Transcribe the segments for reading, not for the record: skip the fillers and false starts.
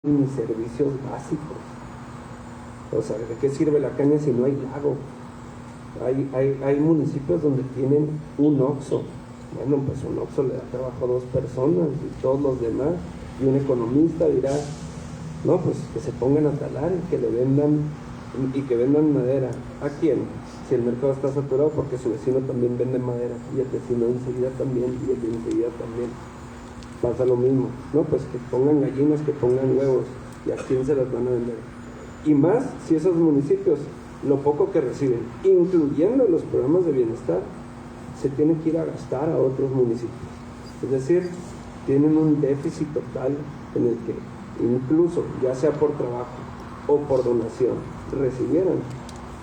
ni servicios básicos. O sea, ¿de qué sirve la caña si no hay lago? Hay municipios donde tienen un Oxxo. Bueno, pues un Oxxo le da trabajo a 2 personas y todos los demás. Y un economista dirá, no, pues que se pongan a talar y que le vendan, y que vendan madera. ¿A quién? Si el mercado está saturado porque su vecino también vende madera y el vecino enseguida también y el de enseguida también. Pasa lo mismo. No, pues que pongan gallinas, que pongan huevos. ¿Y a quién se las van a vender? Y más si esos municipios, lo poco que reciben, incluyendo los programas de bienestar, se tienen que ir a gastar a otros municipios. Es decir, tienen un déficit total en el que incluso, ya sea por trabajo o por donación, recibieran,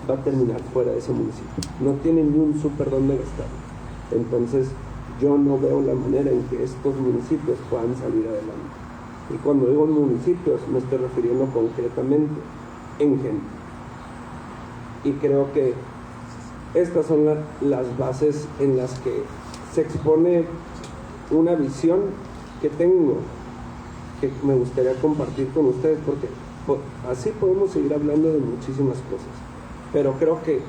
va a terminar fuera de ese municipio. No tienen ni un súper donde gastar. Entonces, yo no veo la manera en que estos municipios puedan salir adelante. Y cuando digo municipios, me estoy refiriendo concretamente en gente. Y creo que estas son las bases en las que se expone una visión que tengo, que me gustaría compartir con ustedes, porque así podemos seguir hablando de muchísimas cosas. Pero creo que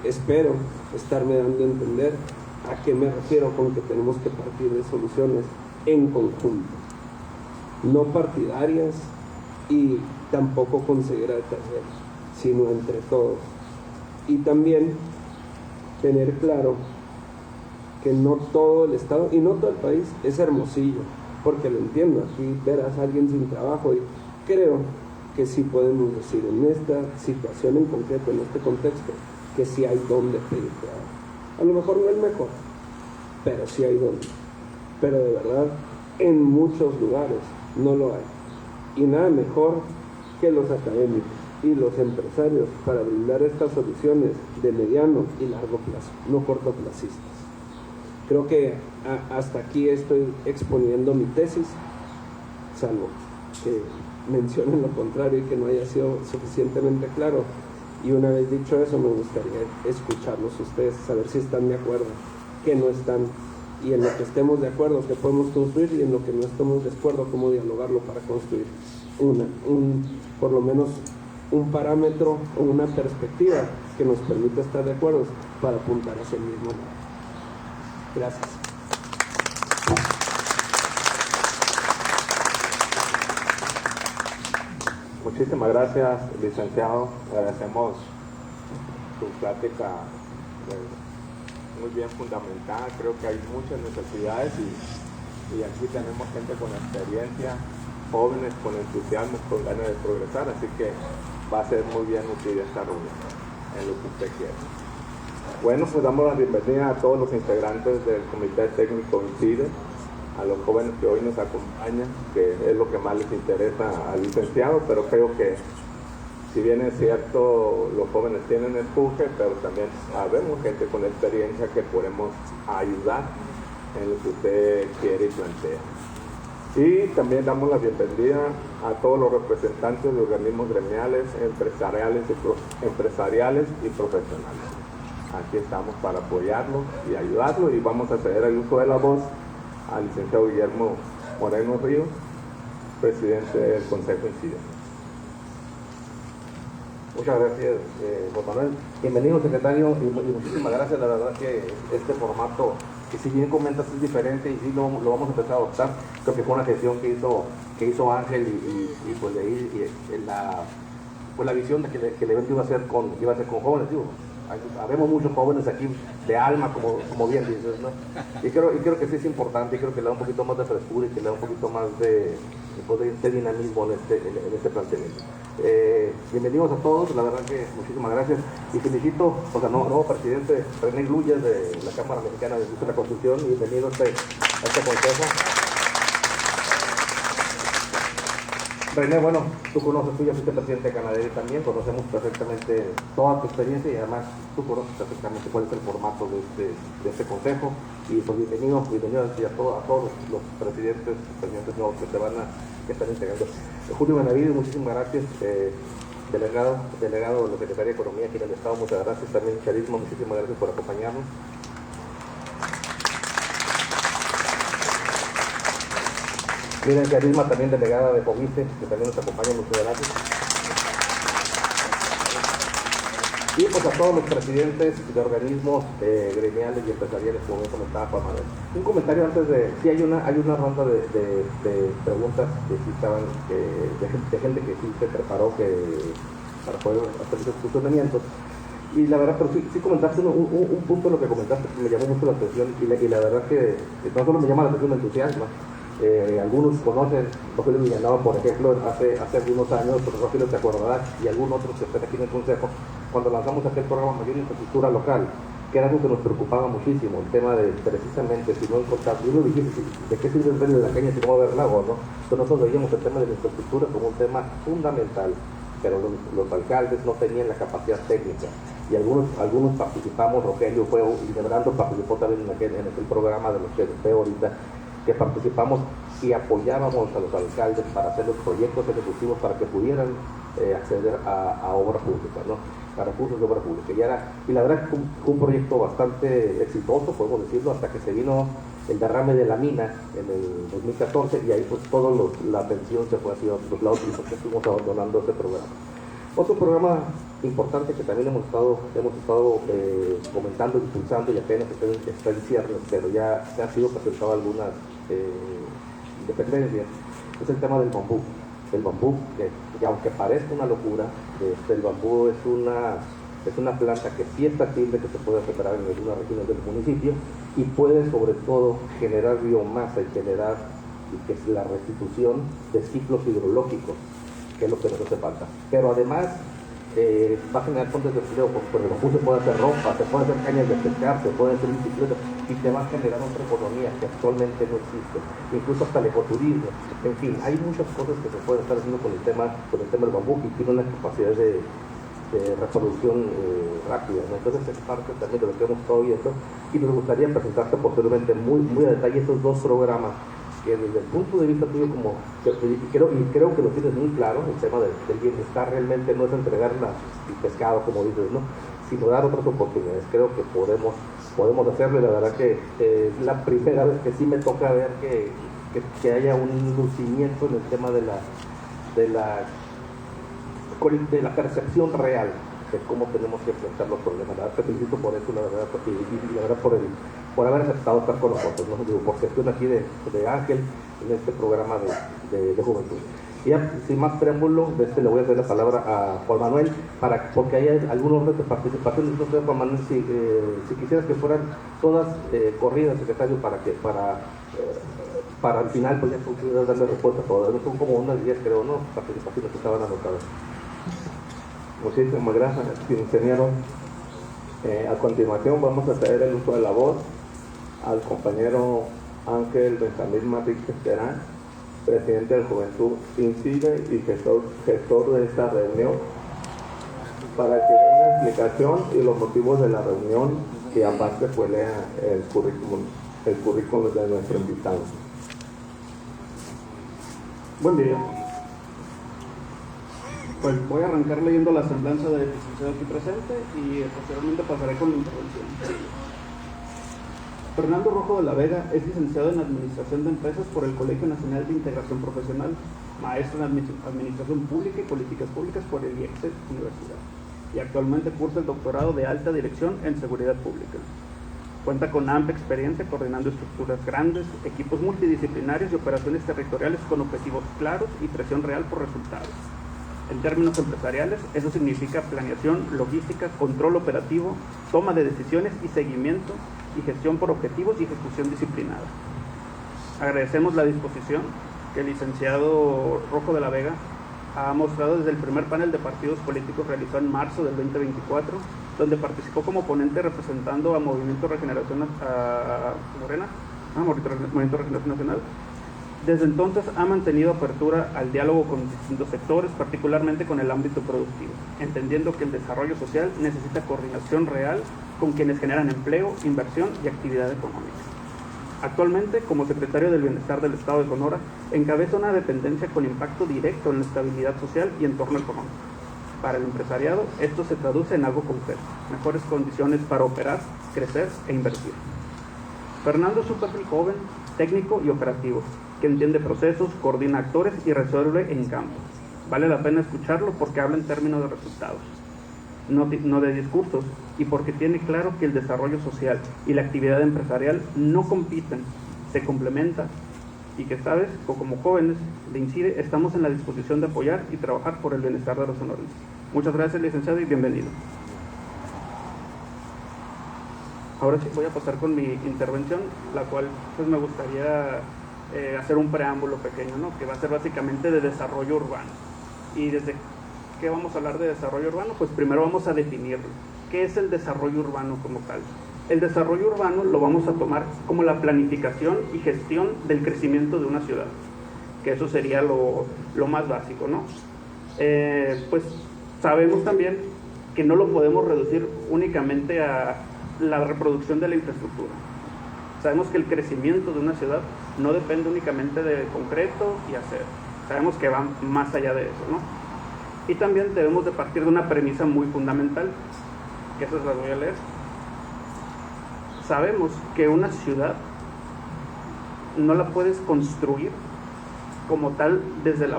espero estarme dando a entender a qué me refiero con que tenemos que partir de soluciones en conjunto, no partidarias y tampoco con ceguera de terceros, sino entre todos. Y también tener claro que no todo el Estado y no todo el país es Hermosillo, porque lo entiendo, aquí verás a alguien sin trabajo y creo que sí podemos decir en esta situación en concreto, en este contexto, que sí hay donde pedir trabajo. A lo mejor no el mejor, pero sí hay donde. Pero de verdad, en muchos lugares no lo hay. Y nada mejor que los académicos y los empresarios para brindar estas soluciones de mediano y largo plazo, no cortoplacistas. Creo que hasta aquí estoy exponiendo mi tesis, salvo que mencionen lo contrario y que no haya sido suficientemente claro. Y una vez dicho eso, me gustaría escucharlos ustedes, saber si están de acuerdo, que no están, y en lo que estemos de acuerdo, que podemos construir, y en lo que no estemos de acuerdo, cómo dialogarlo para construir por lo menos un parámetro o una perspectiva que nos permita estar de acuerdo para apuntar hacia el mismo lado. Gracias. Muchísimas gracias, licenciado. Agradecemos su plática muy bien fundamentada. Creo que hay muchas necesidades y aquí tenemos gente con experiencia, jóvenes con entusiasmo, con ganas de progresar, así que va a ser muy bien útil esta reunión en lo que usted quiera. Bueno, pues damos la bienvenida a todos los integrantes del Comité Técnico INCIDE, a los jóvenes que hoy nos acompañan, que es lo que más les interesa al licenciado, pero creo que si bien es cierto, los jóvenes tienen empuje, pero también sabemos gente con experiencia que podemos ayudar en lo que usted quiere y plantea. Y también damos la bienvenida a todos los representantes de organismos gremiales, empresariales y profesionales. Aquí estamos para apoyarlo y ayudarlo, y vamos a ceder el uso de la voz al licenciado Guillermo Moreno Ríos, presidente del Consejo INCIDE. Muchas gracias, Juan Manuel. Bienvenido, secretario, y muchísimas gracias. La verdad que este formato, que si bien comentas, es diferente y sí lo vamos a empezar a adoptar. Creo que fue una gestión que hizo Ángel y pues de ahí la visión de que el evento iba a ser con jóvenes, digo. Habemos muchos jóvenes aquí de alma, como bien dices, ¿no? Y creo que sí es importante, y creo que le da un poquito más de frescura y que le da un poquito más de dinamismo en este planteamiento. Bienvenidos a todos, la verdad que muchísimas gracias, y felicito al nuevo presidente René Gluyas de la Cámara Mexicana de Industria y la Construcción, y bienvenido a este consejo. René, bueno, tú ya fuiste presidente de Canadá también, conocemos perfectamente toda tu experiencia y además tú conoces perfectamente cuál es el formato de este consejo, y pues bienvenido a todos los presidentes nuevos que están integrando. Julio Benavides, muchísimas gracias, delegado de la Secretaría de Economía aquí en el Estado, muchas gracias. También Charismo, muchísimas gracias por acompañarnos. Miren, Carisma, también delegada de FOMICE, que también nos acompaña, muchas gracias. Y pues a todos los presidentes de organismos gremiales y empresariales, como bien comentaba Juan Manuel. Un comentario antes de... Sí, hay una ronda de preguntas que sí estaban, de gente que sí se preparó para poder hacer esos funcionamientos. Y la verdad, pero sí comentaste un punto, lo que comentaste, que me llamó mucho la atención, y la verdad que no solo me llama la atención, me entusiasma. Algunos conocen Rogelio Villanueva, por ejemplo, hace algunos años, Rogelio te acordarás, y algunos otros que están aquí en el Consejo, cuando lanzamos aquel programa Mayor Infraestructura Local, que era algo que nos preocupaba muchísimo, el tema de precisamente si no encontrar, y uno dijiste, ¿de qué sirve verle la caña si no va a haber lago, no? Entonces nosotros veíamos el tema de la infraestructura como un tema fundamental, pero los alcaldes no tenían la capacidad técnica, y algunos participamos, Rogelio fue, y Lebrando participó también en aquel programa de los que veo ahorita, que participamos y apoyábamos a los alcaldes para hacer los proyectos ejecutivos para que pudieran acceder a obra pública, ¿no? A recursos de obra pública. Y la verdad fue un proyecto bastante exitoso, podemos decirlo, hasta que se vino el derrame de la mina en el 2014 y ahí pues toda la atención se fue hacia otros lados y porque estuvimos abandonando ese programa. Otro programa importante que también hemos estado comentando, impulsando y apenas está en cierre, pero ya se han sido presentado algunas dependencias, es el tema del bambú. El bambú, que aunque parezca una locura, el bambú es una planta que sí es factible, que se puede separar en algunas regiones del municipio y puede sobre todo generar biomasa y generar que es la restitución de ciclos hidrológicos, que es lo que nos hace falta. Pero además va a generar fuentes de empleo, porque el bambú se puede hacer ropa, se puede hacer cañas de pescar, se puede hacer bicicletas y te va a generar otra economía que actualmente no existe, incluso hasta el ecoturismo. En fin, hay muchas cosas que se pueden estar haciendo con el tema del bambú y tiene una capacidad de reproducción rápida, ¿no? Entonces es parte también de lo que hemos estado viendo y nos gustaría presentarte posteriormente muy a detalle esos dos programas que desde el punto de vista tuyo creo que lo tienes muy claro, el tema del bienestar realmente no es entregar el pescado como dices, ¿no? Sino dar otras oportunidades. Creo que podemos hacerlo y la verdad que es la primera vez que sí me toca ver que haya un lucimiento en el tema de la percepción real de cómo tenemos que enfrentar los problemas. La verdad te felicito por eso, la verdad, y la verdad por haber aceptado estar con nosotros, ¿no? Digo, por gestión aquí de Ángel en este programa de juventud. Y ya, sin más preámbulo, le voy a hacer la palabra a Juan Manuel, porque hay algunos retos de participación. No sé, Juan Manuel, si quisieras que fueran todas corridas, secretario, para al final, pues ya pudieras darle respuesta a todas. No son como unas 10, creo, ¿no? Participaciones que estaban anotadas. Muchísimas gracias, ingeniero. A continuación vamos a ceder el uso de la voz al compañero Ángel Benjamín Manrique Terán, presidente de Juventud Incide y gestor de esta reunión, para que dé una explicación y los motivos de la reunión y aparte pues lea el currículum de nuestro invitado. Buen día. Pues voy a arrancar leyendo la semblanza del licenciado aquí presente y posteriormente pasaré con la intervención. Fernando Rojo de la Vega es licenciado en Administración de Empresas por el Colegio Nacional de Integración Profesional, maestro en Administración Pública y Políticas Públicas por el IEXET Universidad, y actualmente cursa el doctorado de Alta Dirección en Seguridad Pública. Cuenta con amplia experiencia coordinando estructuras grandes, equipos multidisciplinarios y operaciones territoriales con objetivos claros y presión real por resultados. En términos empresariales, eso significa planeación, logística, control operativo, toma de decisiones y seguimiento y gestión por objetivos y ejecución disciplinada. Agradecemos la disposición que el licenciado Rojo de la Vega ha mostrado desde el primer panel de partidos políticos realizado en marzo del 2024, donde participó como ponente representando a Movimiento Regeneración Nacional. Desde entonces ha mantenido apertura al diálogo con distintos sectores, particularmente con el ámbito productivo, entendiendo que el desarrollo social necesita coordinación real con quienes generan empleo, inversión y actividad económica. Actualmente, como secretario del Bienestar del Estado de Sonora, encabeza una dependencia con impacto directo en la estabilidad social y entorno económico. Para el empresariado, esto se traduce en algo concreto: mejores condiciones para operar, crecer e invertir. Fernando es un perfil joven, técnico y operativo. que entiende procesos, coordina actores y resuelve en campo. Vale la pena escucharlo porque habla en términos de resultados, no de discursos, y porque tiene claro que el desarrollo social y la actividad empresarial no compiten, se complementan, y que, sabes, o como jóvenes de INCIDE, estamos en la disposición de apoyar y trabajar por el bienestar de los sonorenses. Muchas gracias, licenciado, y bienvenido. Ahora sí voy a pasar con mi intervención, la cual pues me gustaría hacer un preámbulo pequeño, ¿no? Que va a ser básicamente de desarrollo urbano. ¿Y desde qué vamos a hablar de desarrollo urbano? Pues primero vamos a definirlo. ¿Qué es el desarrollo urbano como tal? El desarrollo urbano lo vamos a tomar como la planificación y gestión del crecimiento de una ciudad, que eso sería lo más básico, ¿no? Pues sabemos también que no lo podemos reducir únicamente a la reproducción de la infraestructura. Sabemos que el crecimiento de una ciudad no depende únicamente de concreto y acero. Sabemos que va más allá de eso, ¿no? Y también debemos de partir de una premisa muy fundamental, que esas las voy a leer. Sabemos que una ciudad no la puedes construir como tal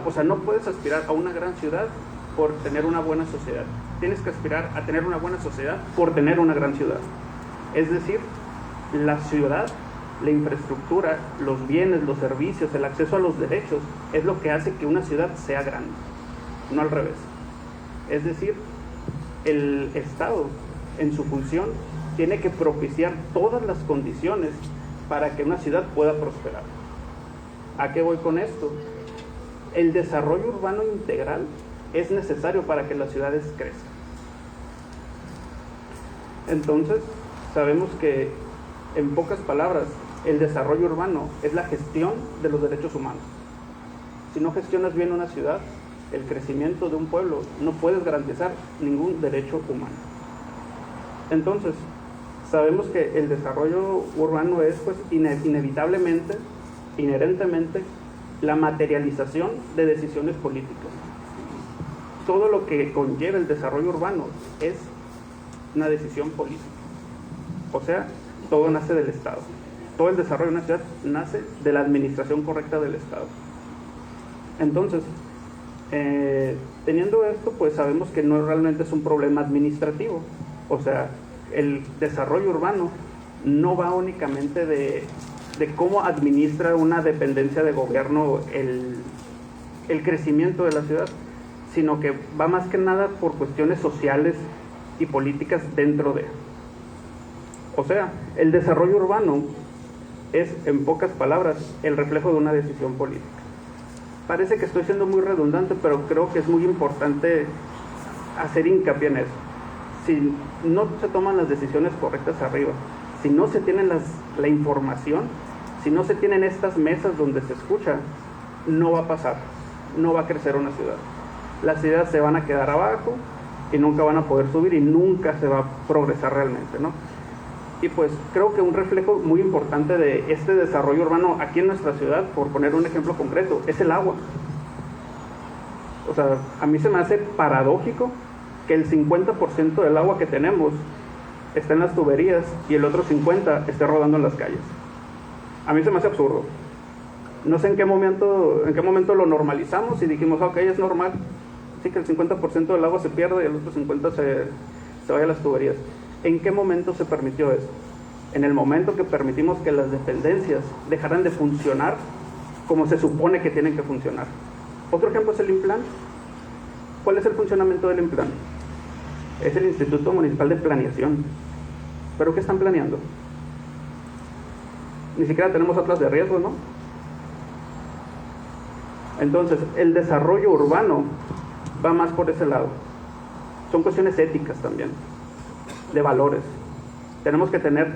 o sea, no puedes aspirar a una gran ciudad por tener una buena sociedad. Tienes que aspirar a tener una buena sociedad por tener una gran ciudad. Es decir, la ciudad, la infraestructura, los bienes, los servicios, el acceso a los derechos es lo que hace que una ciudad sea grande, no al revés. Es decir, el Estado, en su función, tiene que propiciar todas las condiciones para que una ciudad pueda prosperar. ¿A qué voy con esto? El desarrollo urbano integral es necesario para que las ciudades crezcan. Entonces, sabemos que, en pocas palabras, el desarrollo urbano es la gestión de los derechos humanos. Si no gestionas bien una ciudad, el crecimiento de un pueblo, no puedes garantizar ningún derecho humano. Entonces, sabemos que el desarrollo urbano es, pues, inevitablemente, inherentemente, la materialización de decisiones políticas. Todo lo que conlleva el desarrollo urbano es una decisión política. O sea, todo nace del Estado. Todo el desarrollo de una ciudad nace de la administración correcta del Estado. Entonces, teniendo esto, pues sabemos que no realmente es un problema administrativo. O sea, el desarrollo urbano no va únicamente de cómo administra una dependencia de gobierno el crecimiento de la ciudad, sino que va más que nada por cuestiones sociales y políticas dentro de. O sea, el desarrollo urbano es, en pocas palabras, el reflejo de una decisión política. Parece que estoy siendo muy redundante, pero creo que es muy importante hacer hincapié en eso. Si no se toman las decisiones correctas arriba, si no se tiene la información, si no se tienen estas mesas donde se escucha, no va a pasar, no va a crecer una ciudad. Las ciudades se van a quedar abajo y nunca van a poder subir y nunca se va a progresar realmente, ¿no? Y pues creo que un reflejo muy importante de este desarrollo urbano aquí en nuestra ciudad, por poner un ejemplo concreto, es el agua. O sea, a mí se me hace paradójico que el 50% del agua que tenemos está en las tuberías y el otro 50% esté rodando en las calles. A mí se me hace absurdo. No sé en qué momento lo normalizamos y dijimos, ok, es normal. Sí, que el 50% del agua se pierde y el otro 50% se vaya a las tuberías. ¿En qué momento se permitió eso? En el momento que permitimos que las dependencias dejaran de funcionar como se supone que tienen que funcionar. Otro ejemplo es el INPLAN. ¿Cuál es el funcionamiento del INPLAN? Es el Instituto Municipal de Planeación. ¿Pero qué están planeando? Ni siquiera tenemos atlas de riesgo, ¿no? Entonces, el desarrollo urbano va más por ese lado. Son cuestiones éticas también, de valores. Tenemos que tener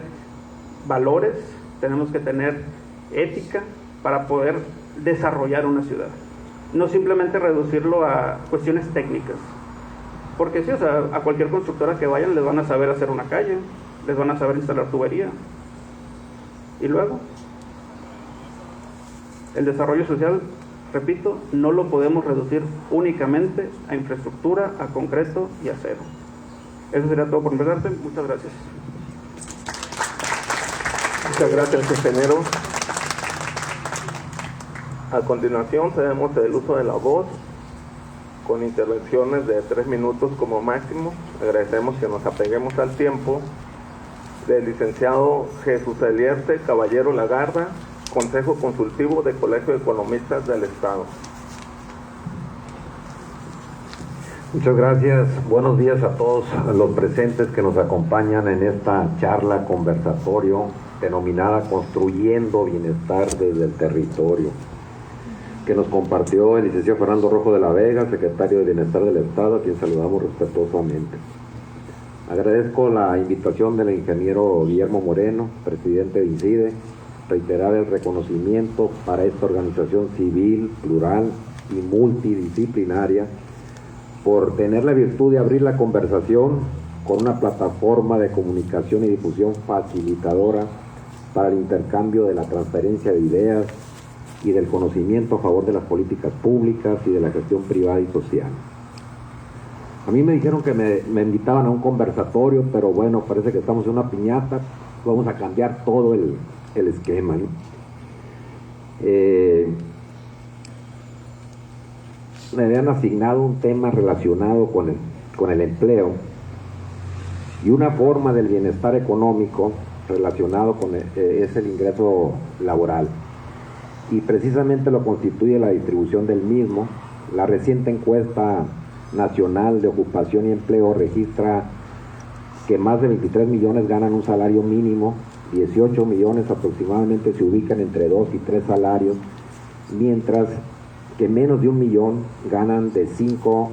valores, tenemos que tener ética para poder desarrollar una ciudad. No simplemente reducirlo a cuestiones técnicas. Porque sí, o sea, a cualquier constructora que vayan les van a saber hacer una calle, les van a saber instalar tubería. Y luego, el desarrollo social, repito, no lo podemos reducir únicamente a infraestructura, a concreto y a acero. Eso sería todo por mi parte. Muchas gracias. Muchas gracias, ingeniero. A continuación tenemos el uso de la voz con intervenciones de 3 minutos como máximo. Agradecemos que nos apeguemos al tiempo. Del licenciado Jesús Elierte Caballero Lagarda, Consejo Consultivo del Colegio de Economistas del Estado. Muchas gracias. Buenos días a todos los presentes que nos acompañan en esta charla conversatorio denominada Construyendo Bienestar desde el Territorio, que nos compartió el licenciado Fernando Rojo de la Vega, secretario de Bienestar del Estado, a quien saludamos respetuosamente. Agradezco la invitación del ingeniero Guillermo Moreno, presidente de INCIDE, reiterar el reconocimiento para esta organización civil, plural y multidisciplinaria por tener la virtud de abrir la conversación con una plataforma de comunicación y difusión facilitadora para el intercambio de la transferencia de ideas y del conocimiento a favor de las políticas públicas y de la gestión privada y social. A mí me dijeron que me invitaban a un conversatorio, pero bueno, parece que estamos en una piñata, vamos a cambiar todo el esquema, ¿no? Me habían asignado un tema relacionado con el empleo y una forma del bienestar económico relacionado con es el ingreso laboral, y precisamente lo constituye la distribución del mismo. La reciente encuesta nacional de ocupación y empleo registra que más de 23 millones ganan un salario mínimo, 18 millones aproximadamente se ubican entre 2 y 3 salarios, mientras que menos de 1 millón ganan de 5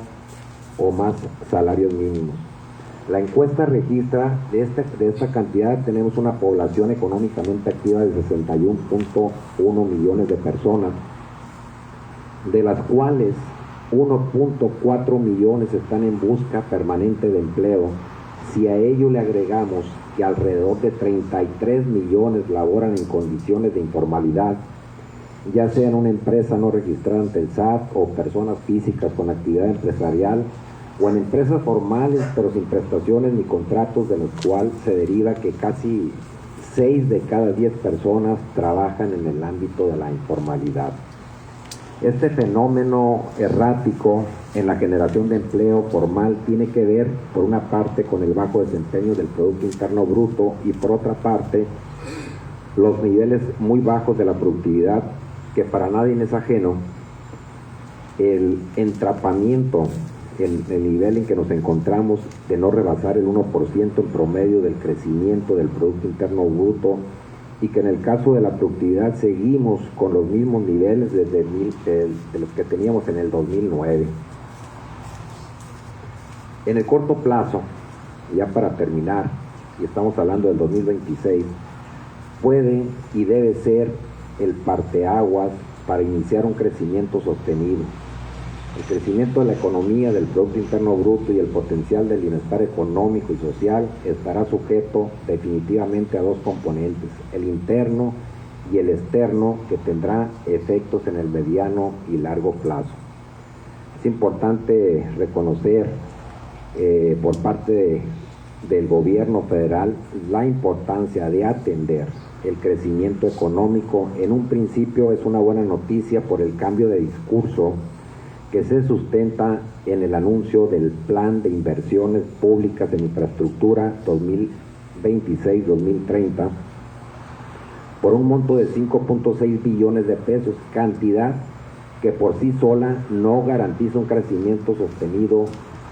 o más salarios mínimos. La encuesta registra de esta cantidad tenemos una población económicamente activa de 61.1 millones de personas, de las cuales 1.4 millones están en busca permanente de empleo. Si a ello le agregamos que alrededor de 33 millones laboran en condiciones de informalidad, ya sea en una empresa no registrada ante el SAT o personas físicas con actividad empresarial, o en empresas formales pero sin prestaciones ni contratos, de los cuales se deriva que casi 6 de cada 10 personas trabajan en el ámbito de la informalidad. Este fenómeno errático en la generación de empleo formal tiene que ver, por una parte, con el bajo desempeño del Producto Interno Bruto y, por otra parte, los niveles muy bajos de la productividad, que para nadie es ajeno el entrapamiento, el nivel en que nos encontramos de no rebasar el 1% en promedio del crecimiento del Producto Interno Bruto, y que en el caso de la productividad seguimos con los mismos niveles de los que teníamos en el 2009. En el corto plazo, ya para terminar, y estamos hablando del 2026, puede y debe ser el parteaguas para iniciar un crecimiento sostenido. El crecimiento de la economía, del Producto Interno Bruto y el potencial del bienestar económico y social estará sujeto definitivamente a dos componentes, el interno y el externo, que tendrá efectos en el mediano y largo plazo. Es importante reconocer por parte del gobierno federal la importancia de atender el crecimiento económico. En un principio es una buena noticia por el cambio de discurso que se sustenta en el anuncio del Plan de Inversiones Públicas en Infraestructura 2026-2030 por un monto de 5.6 billones de pesos, cantidad que por sí sola no garantiza un crecimiento sostenido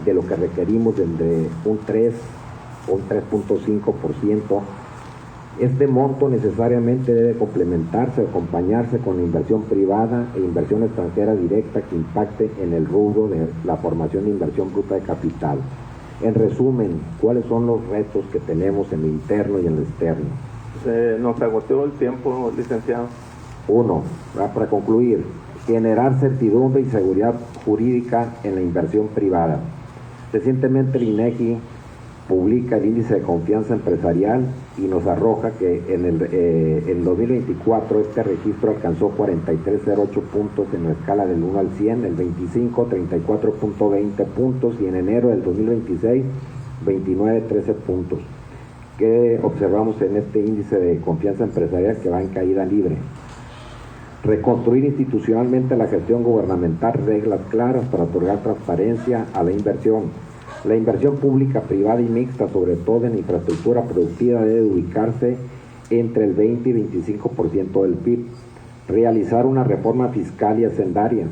de lo que requerimos de un 3 o un 3.5%. Este monto necesariamente debe complementarse o acompañarse con la inversión privada e inversión extranjera directa que impacte en el rubro de la formación de inversión bruta de capital. En resumen, ¿cuáles son los retos que tenemos en lo interno y en lo externo? Nos agotó el tiempo, licenciado. 1. Para concluir, generar certidumbre y seguridad jurídica en la inversión privada. Recientemente el INEGI publica el índice de confianza empresarial y nos arroja que en 2024 este registro alcanzó 43.08 puntos en la escala del 1 al 100, el 25 34.20 puntos y en enero del 2026 29.13 puntos. ¿Qué observamos en este índice de confianza empresarial? Que va en caída libre. reconstruir institucionalmente la gestión gubernamental, reglas claras para otorgar transparencia a la inversión pública, privada y mixta, sobre todo en infraestructura productiva, debe ubicarse entre el 20 y 25% del PIB, realizar una reforma fiscal y hacendaria,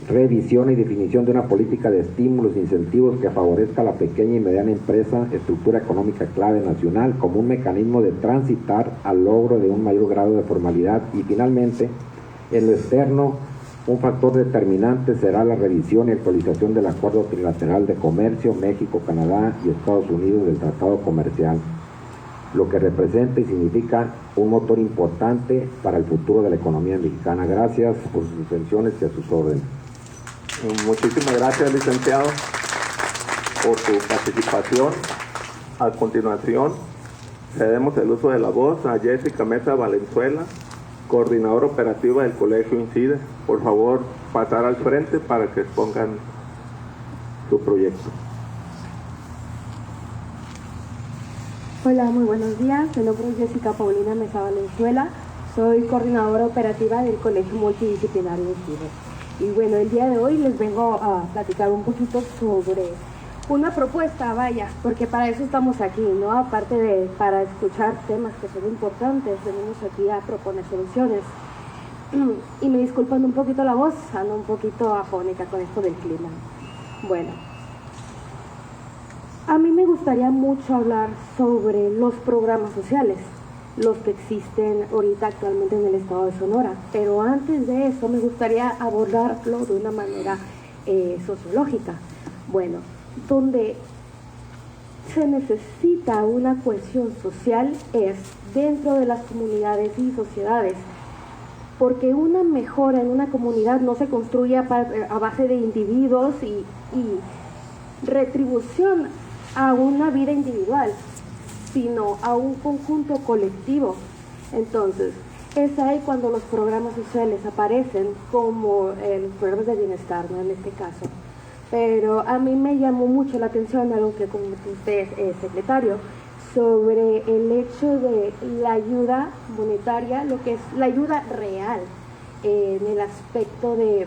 revisión y definición de una política de estímulos e incentivos que favorezca a la pequeña y mediana empresa, estructura económica clave nacional, como un mecanismo de transitar al logro de un mayor grado de formalidad. Y finalmente, en lo externo, un factor determinante será la revisión y actualización del Acuerdo Trilateral de Comercio México, Canadá y Estados Unidos del Tratado Comercial, lo que representa y significa un motor importante para el futuro de la economía mexicana. Gracias por sus intenciones y a sus órdenes. Muchísimas gracias, licenciado, por su participación. A continuación, cedemos el uso de la voz a Jessica Mesa Valenzuela, coordinadora operativa del Colegio INCIDE. Por favor, pasar al frente para que expongan su proyecto. Hola, muy buenos días. Mi nombre es Jessica Paulina Mesa Valenzuela. Soy coordinadora operativa del Colegio Multidisciplinario INCIDE. Y bueno, el día de hoy les vengo a platicar un poquito sobre una propuesta, vaya, porque para eso estamos aquí, ¿no? Aparte de para escuchar temas que son importantes, venimos aquí a proponer soluciones. Y me disculpan un poquito la voz, ando un poquito afónica con esto del clima. Bueno, a mí me gustaría mucho hablar sobre los programas sociales, los que existen ahorita actualmente en el estado de Sonora, pero antes de eso me gustaría abordarlo de una manera sociológica. Bueno, donde se necesita una cohesión social es dentro de las comunidades y sociedades, porque una mejora en una comunidad no se construye a base de individuos y retribución a una vida individual, sino a un conjunto colectivo. Entonces, es ahí cuando los programas sociales aparecen, como los programas de bienestar, ¿no? En este caso. Pero a mí me llamó mucho la atención algo que comentó usted, secretario, sobre el hecho de la ayuda monetaria, lo que es la ayuda real, en el aspecto de,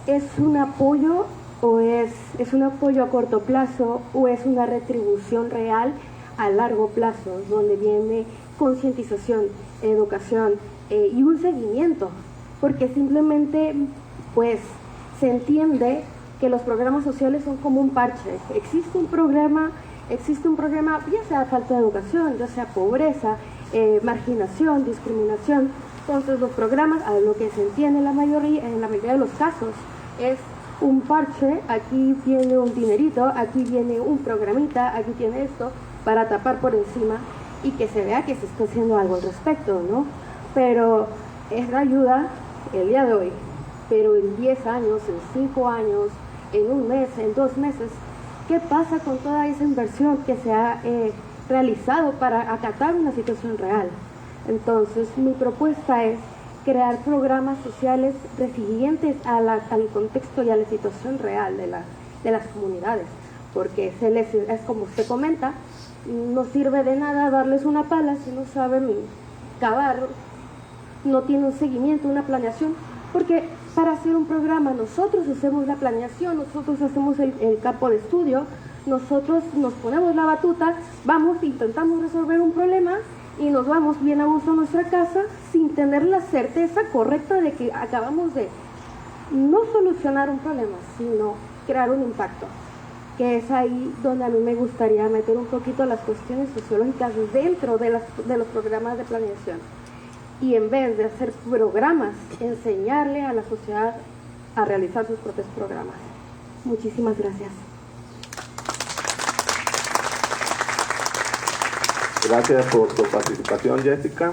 ¿es un apoyo o es un apoyo a corto plazo o es una retribución real a largo plazo, donde viene concientización, educación y un seguimiento? Porque simplemente pues se entiende que los programas sociales son como un parche. Existe un programa, ya sea falta de educación, ya sea pobreza, marginación, discriminación. Entonces los programas, a lo que se entiende en la mayoría de los casos, es un parche. Aquí viene un dinerito, aquí viene un programita, aquí tiene esto, para tapar por encima y que se vea que se está haciendo algo al respecto, ¿no? Pero es la ayuda el día de hoy, pero en 10 años, en 5 años, en un mes, en 2 meses, ¿qué pasa con toda esa inversión que se ha realizado para acatar una situación real? Entonces, mi propuesta es crear programas sociales resilientes al contexto y a la situación real de las comunidades, porque es como usted comenta, no sirve de nada darles una pala si no saben cavar, no tiene un seguimiento, una planeación, porque para hacer un programa nosotros hacemos la planeación, nosotros hacemos el campo de estudio, nosotros nos ponemos la batuta, vamos, intentamos resolver un problema y nos vamos bien a gusto a nuestra casa sin tener la certeza correcta de que acabamos de no solucionar un problema, sino crear un impacto, que es ahí donde a mí me gustaría meter un poquito las cuestiones sociológicas dentro de los programas de planeación. Y en vez de hacer programas, enseñarle a la sociedad a realizar sus propios programas. Muchísimas gracias. Gracias por tu participación, Jessica.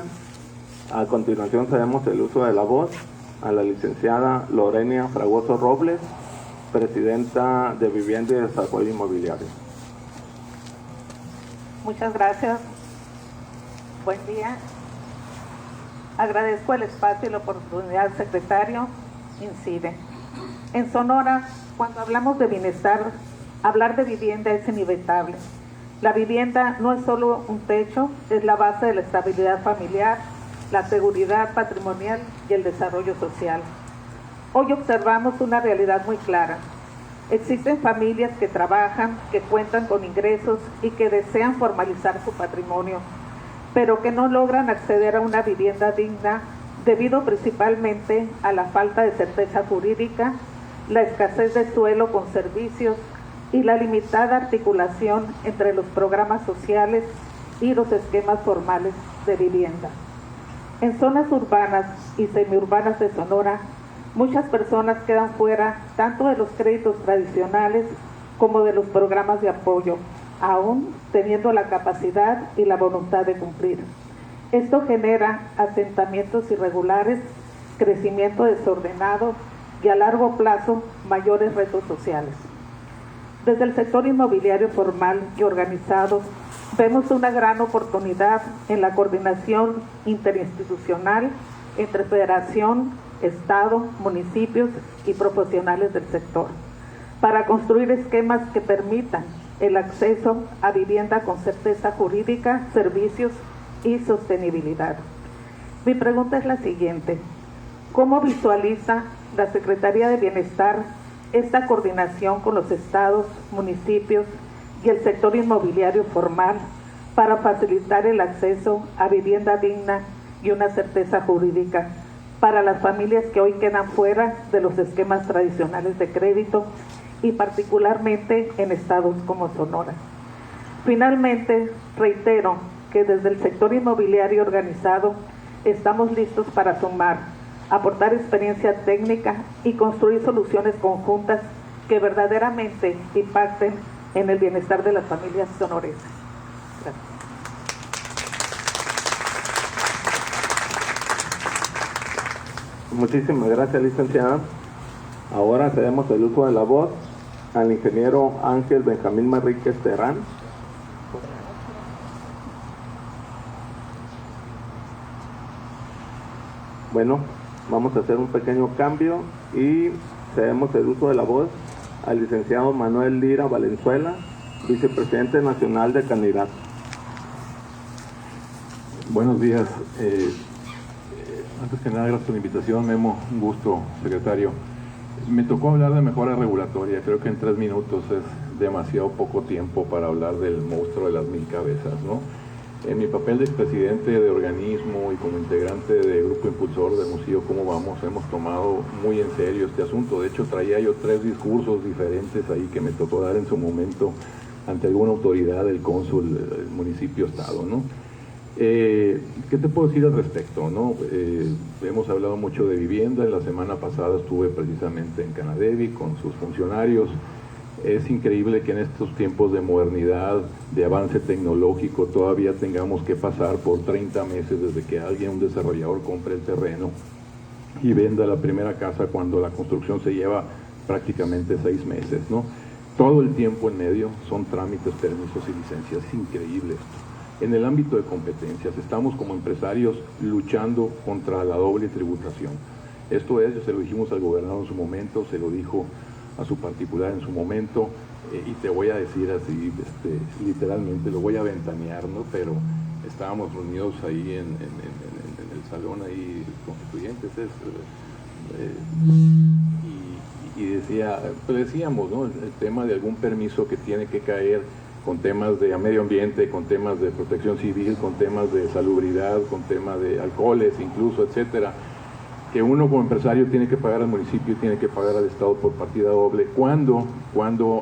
A continuación cedemos el uso de la voz a la licenciada Lorena Fragoso Robles, presidenta de Vivienda y Desarrollo Inmobiliario. Muchas gracias. Buen día. Agradezco el espacio y la oportunidad, secretario. INCIDE. En Sonora, cuando hablamos de bienestar, hablar de vivienda es inevitable. La vivienda no es solo un techo, es la base de la estabilidad familiar, la seguridad patrimonial y el desarrollo social. Hoy observamos una realidad muy clara. Existen familias que trabajan, que cuentan con ingresos y que desean formalizar su patrimonio, pero que no logran acceder a una vivienda digna debido principalmente a la falta de certeza jurídica, la escasez de suelo con servicios y la limitada articulación entre los programas sociales y los esquemas formales de vivienda. En zonas urbanas y semiurbanas de Sonora, muchas personas quedan fuera tanto de los créditos tradicionales como de los programas de apoyo, aún teniendo la capacidad y la voluntad de cumplir. Esto genera asentamientos irregulares, crecimiento desordenado y a largo plazo mayores retos sociales. Desde el sector inmobiliario formal y organizado, vemos una gran oportunidad en la coordinación interinstitucional entre Federación, Estado, municipios y profesionales del sector, para construir esquemas que permitan el acceso a vivienda con certeza jurídica, servicios y sostenibilidad. Mi pregunta es la siguiente: ¿cómo visualiza la Secretaría de Bienestar esta coordinación con los estados, municipios y el sector inmobiliario formal para facilitar el acceso a vivienda digna y una certeza jurídica para las familias que hoy quedan fuera de los esquemas tradicionales de crédito y particularmente en estados como Sonora? Finalmente, reitero que desde el sector inmobiliario organizado estamos listos para sumar, aportar experiencia técnica y construir soluciones conjuntas que verdaderamente impacten en el bienestar de las familias sonorenses. Gracias. Muchísimas gracias, licenciada. Ahora cedemos el uso de la voz al ingeniero Ángel Benjamín Manríquez Terán. Bueno, vamos a hacer un pequeño cambio y cedemos el uso de la voz al licenciado Manuel Lira Valenzuela, vicepresidente nacional de Candidato. Buenos días. Antes que nada, gracias por la invitación, Memo. Un gusto, secretario. Me tocó hablar de mejora regulatoria. Creo que en 3 minutos es demasiado poco tiempo para hablar del monstruo de las 1000 cabezas, ¿no? En mi papel de expresidente de organismo y como integrante de Grupo Impulsor de Museo ¿Cómo Vamos?, hemos tomado muy en serio este asunto. De hecho, traía yo 3 discursos diferentes ahí que me tocó dar en su momento ante alguna autoridad, del cónsul, el municipio, estado, ¿no? ¿Qué te puedo decir al respecto, no? Hemos hablado mucho de vivienda. La semana pasada estuve precisamente en Canadevi con sus funcionarios. Es increíble que en estos tiempos de modernidad, de avance tecnológico, todavía tengamos que pasar por 30 meses desde que alguien, un desarrollador, compre el terreno y venda la primera casa, cuando la construcción se lleva prácticamente 6 meses, ¿no? Todo el tiempo en medio son trámites, permisos y licencias. Es increíble esto. En el ámbito de competencias, estamos como empresarios luchando contra la doble tributación. Esto es, se lo dijimos al gobernador en su momento, se lo dijo a su particular en su momento, y te voy a decir así, literalmente, lo voy a ventanear, ¿no? Pero estábamos reunidos ahí en el salón ahí constituyentes, y decíamos, ¿no? El tema de algún permiso que tiene que caer con temas de medio ambiente, con temas de protección civil, con temas de salubridad, con temas de alcoholes incluso, etcétera, que uno como empresario tiene que pagar al municipio, tiene que pagar al Estado por partida doble, cuando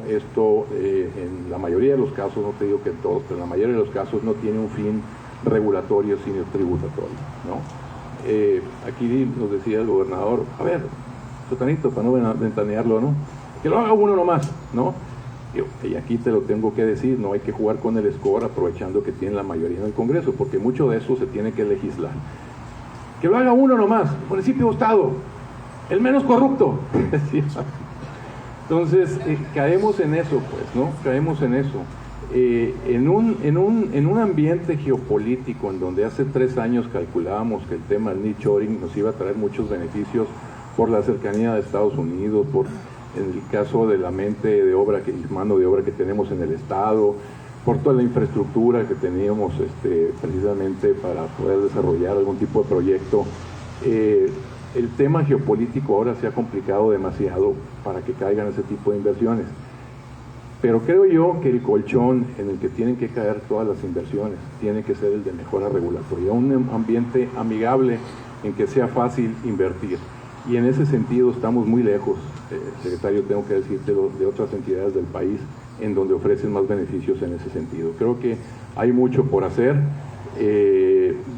esto, en la mayoría de los casos, no te digo que en todos, pero en la mayoría de los casos no tiene un fin regulatorio, sino tributatorio, ¿no? Aquí nos decía el gobernador, a ver, sotanito, para no ventanearlo, ¿no? Que lo haga uno nomás, ¿no? Y aquí te lo tengo que decir, no hay que jugar con el score aprovechando que tiene la mayoría en el Congreso, porque mucho de eso se tiene que legislar. Que lo haga uno nomás, municipio o estado, el menos corrupto. Entonces, caemos en eso, pues, ¿no? Caemos en eso. En un ambiente geopolítico en donde hace 3 años calculábamos que el tema del nearshoring nos iba a traer muchos beneficios por la cercanía de Estados Unidos, por en el caso de la mano de obra que tenemos en el Estado, por toda la infraestructura que teníamos precisamente para poder desarrollar algún tipo de proyecto. El tema geopolítico ahora se ha complicado demasiado para que caigan ese tipo de inversiones. Pero creo yo que el colchón en el que tienen que caer todas las inversiones tiene que ser el de mejora regulatoria, un ambiente amigable en que sea fácil invertir. Y en ese sentido estamos muy lejos, secretario, tengo que decirte, de otras entidades del país en donde ofrecen más beneficios en ese sentido. Creo que hay mucho por hacer,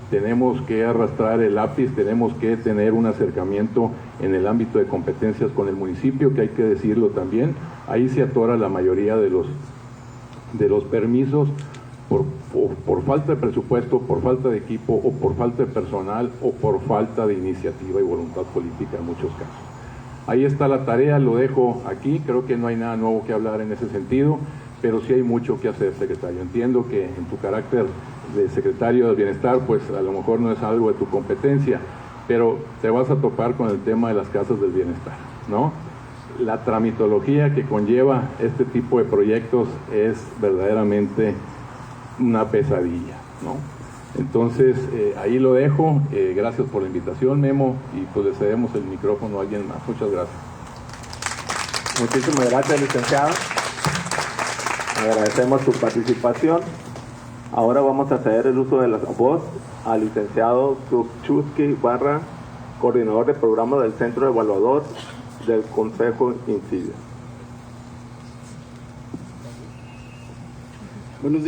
tenemos que arrastrar el lápiz, tenemos que tener un acercamiento en el ámbito de competencias con el municipio, que hay que decirlo también. Ahí se atora la mayoría de los permisos por falta de presupuesto, por falta de equipo, o por falta de personal, o por falta de iniciativa y voluntad política en muchos casos. Ahí está la tarea, lo dejo aquí, creo que no hay nada nuevo que hablar en ese sentido, pero sí hay mucho que hacer, secretario. Entiendo que en tu carácter de secretario del Bienestar, pues a lo mejor no es algo de tu competencia, pero te vas a topar con el tema de las casas del bienestar, ¿no? La tramitología que conlleva este tipo de proyectos es verdaderamente una pesadilla, ¿no? Entonces, ahí lo dejo. Gracias por la invitación, Memo, y pues le cedemos el micrófono a alguien más. Muchas gracias. Muchísimas gracias, licenciado. Agradecemos su participación. Ahora vamos a ceder el uso de la voz al licenciado Krupczewski Barra, coordinador de programa del Centro Evaluador del Consejo INCIDE. Buenos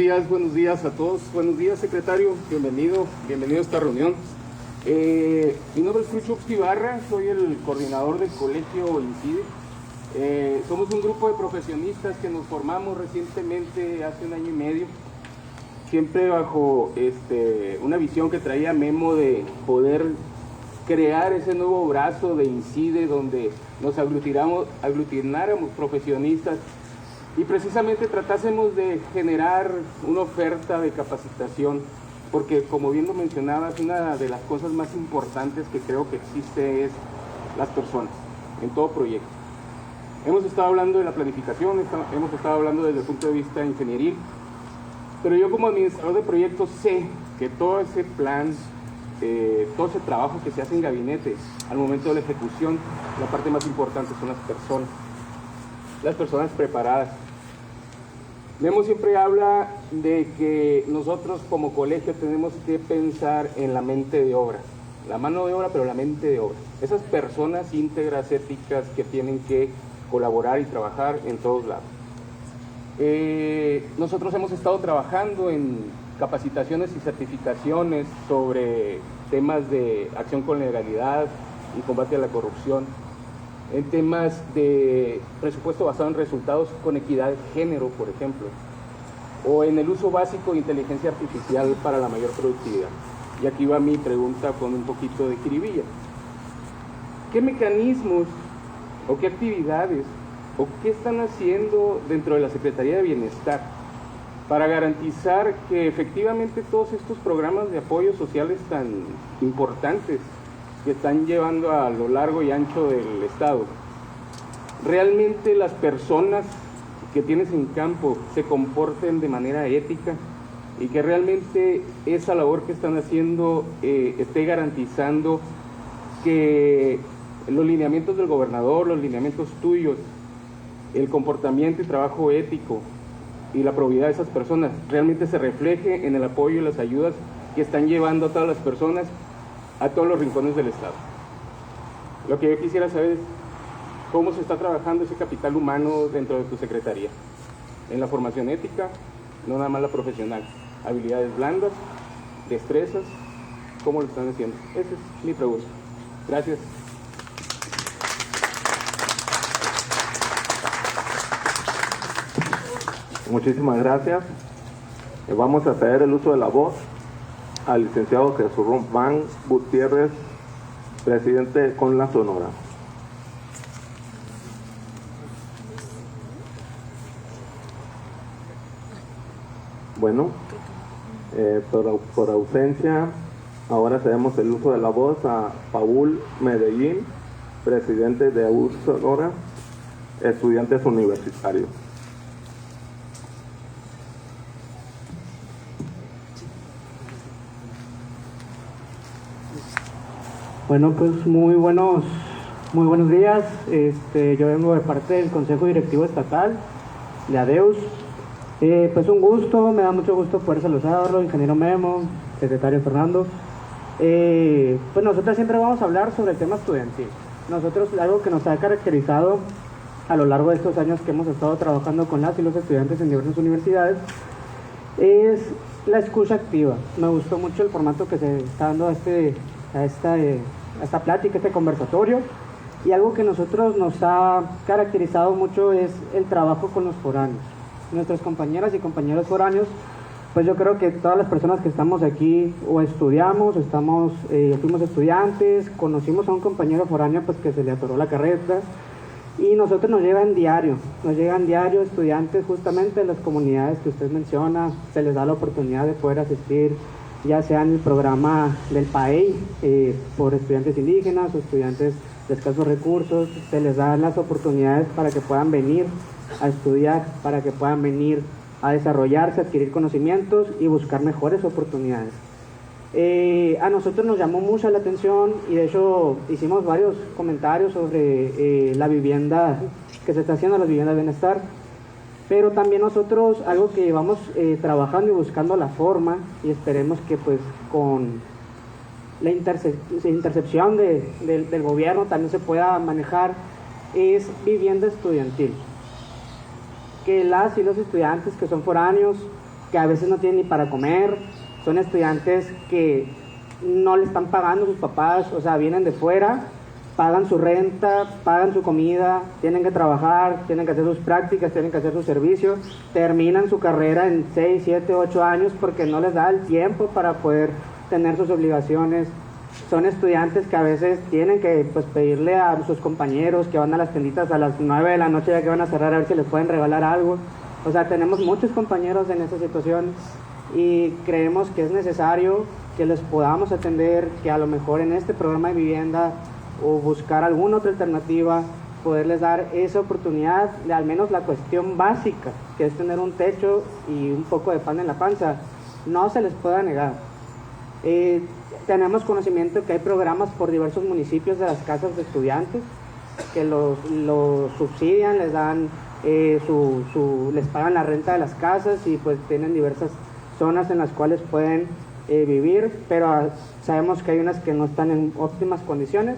días a todos. Buenos días, secretario. Bienvenido a esta reunión. Mi nombre es Krupczewski Barra, soy el coordinador del colegio INCIDE. Somos un grupo de profesionistas que nos formamos recientemente, hace 1 año y medio, siempre bajo una visión que traía Memo de poder crear ese nuevo brazo de INCIDE donde nos aglutináramos profesionistas y precisamente tratásemos de generar una oferta de capacitación, porque como bien lo mencionabas, una de las cosas más importantes que creo que existe es las personas en todo proyecto. Hemos estado hablando de la planificación, hemos estado hablando desde el punto de vista ingenieril, pero yo como administrador de proyectos sé que todo ese plan, todo ese trabajo que se hace en gabinete al momento de la ejecución, la parte más importante son las personas preparadas. Memo siempre habla de que nosotros como colegio tenemos que pensar en la mente de obra, la mano de obra, pero la mente de obra. Esas personas íntegras, éticas, que tienen que colaborar y trabajar en todos lados. Nosotros hemos estado trabajando en capacitaciones y certificaciones sobre temas de acción con legalidad y combate a la corrupción, en temas de presupuesto basado en resultados con equidad de género, por ejemplo, o en el uso básico de inteligencia artificial para la mayor productividad. Y aquí va mi pregunta con un poquito de jiribilla. ¿Qué mecanismos o qué actividades o qué están haciendo dentro de la Secretaría de Bienestar para garantizar que efectivamente todos estos programas de apoyo sociales tan importantes que están llevando a lo largo y ancho del estado, realmente las personas que tienes en campo se comporten de manera ética y que realmente esa labor que están haciendo esté garantizando que los lineamientos del gobernador, los lineamientos tuyos, el comportamiento y trabajo ético y la probidad de esas personas realmente se refleje en el apoyo y las ayudas que están llevando a todas las personas a todos los rincones del estado? Lo que yo quisiera saber es cómo se está trabajando ese capital humano dentro de tu secretaría, en la formación ética, no nada más la profesional, habilidades blandas, destrezas, ¿cómo lo están haciendo? Esa es mi pregunta. Gracias. Muchísimas gracias. Vamos a ceder el uso de la voz al licenciado Jesús Román Gutiérrez, presidente de Conla Sonora. Bueno, por ausencia, ahora cedemos el uso de la voz a Paul Medellín, presidente de AUR Sonora, estudiantes universitarios. Bueno, pues muy buenos días. Yo vengo de parte del Consejo Directivo Estatal de ADEUS. Pues un gusto, me da mucho gusto poder saludarlo, ingeniero Memo, secretario Fernando. Pues nosotros siempre vamos a hablar sobre el tema estudiantil. Nosotros, algo que nos ha caracterizado a lo largo de estos años que hemos estado trabajando con las y los estudiantes en diversas universidades, es la escucha activa. Me gustó mucho el formato que se está dando a esta plática, este conversatorio, y algo que nosotros nos ha caracterizado mucho es el trabajo con los foráneos. Nuestras compañeras y compañeros foráneos, pues yo creo que todas las personas que estamos aquí o estudiamos, fuimos estudiantes, conocimos a un compañero foráneo pues que se le atoró la carreta, y nosotros nos llegan diario estudiantes justamente de las comunidades que usted menciona. Se les da la oportunidad de poder asistir, ya sea en el programa del PAEI, por estudiantes indígenas o estudiantes de escasos recursos. Se les dan las oportunidades para que puedan venir a estudiar, para que puedan venir a desarrollarse, adquirir conocimientos y buscar mejores oportunidades. A nosotros nos llamó mucho la atención y de hecho hicimos varios comentarios sobre la vivienda que se está haciendo, las viviendas de bienestar, pero también nosotros algo que llevamos trabajando y buscando la forma, y esperemos que pues con la intercepción del gobierno también se pueda manejar, es vivienda estudiantil. Que las y los estudiantes que son foráneos, que a veces no tienen ni para comer, son estudiantes que no le están pagando a sus papás, o sea, vienen de fuera, pagan su renta, pagan su comida, tienen que trabajar, tienen que hacer sus prácticas, tienen que hacer sus servicios, terminan su carrera en 6, 7, 8 años porque no les da el tiempo para poder tener sus obligaciones. Son estudiantes que a veces tienen que pues, pedirle a sus compañeros que van a las tienditas a las 9 de la noche ya que van a cerrar a ver si les pueden regalar algo. O sea, tenemos muchos compañeros en esa situación y creemos que es necesario que les podamos atender, que a lo mejor en este programa de vivienda o buscar alguna otra alternativa, poderles dar esa oportunidad de al menos la cuestión básica, que es tener un techo y un poco de pan en la panza, no se les pueda negar. Tenemos conocimiento que hay programas por diversos municipios de las casas de estudiantes que los subsidian, les dan les pagan la renta de las casas y pues tienen diversas zonas en las cuales pueden vivir, pero sabemos que hay unas que no están en óptimas condiciones,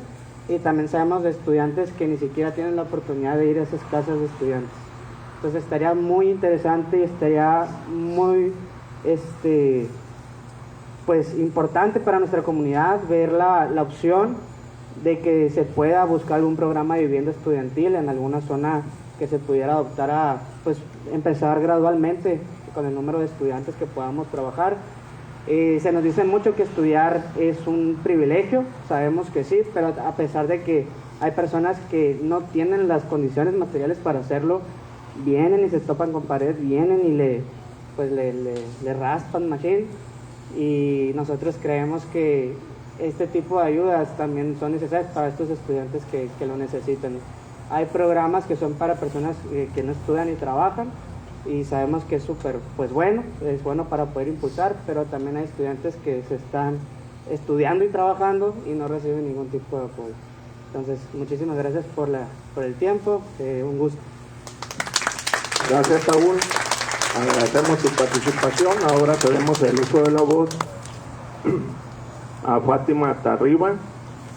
y también sabemos de estudiantes que ni siquiera tienen la oportunidad de ir a esas casas de estudiantes. Entonces estaría muy interesante y estaría muy pues importante para nuestra comunidad ver la opción de que se pueda buscar algún programa de vivienda estudiantil en alguna zona que se pudiera adoptar a pues empezar gradualmente con el número de estudiantes que podamos trabajar. Se nos dice mucho que estudiar es un privilegio, sabemos que sí, pero a pesar de que hay personas que no tienen las condiciones materiales para hacerlo, vienen y se topan con pared, vienen y le raspan machín, y nosotros creemos que este tipo de ayudas también son necesarias para estos estudiantes que lo necesitan. Hay programas que son para personas que no estudian y trabajan, y sabemos que es súper pues bueno, es bueno para poder impulsar, pero también hay estudiantes que se están estudiando y trabajando y no reciben ningún tipo de apoyo. Entonces, muchísimas gracias por el tiempo, un gusto. Gracias, Saúl. Agradecemos su participación. Ahora tenemos el uso de la voz a Fátima Tarriba,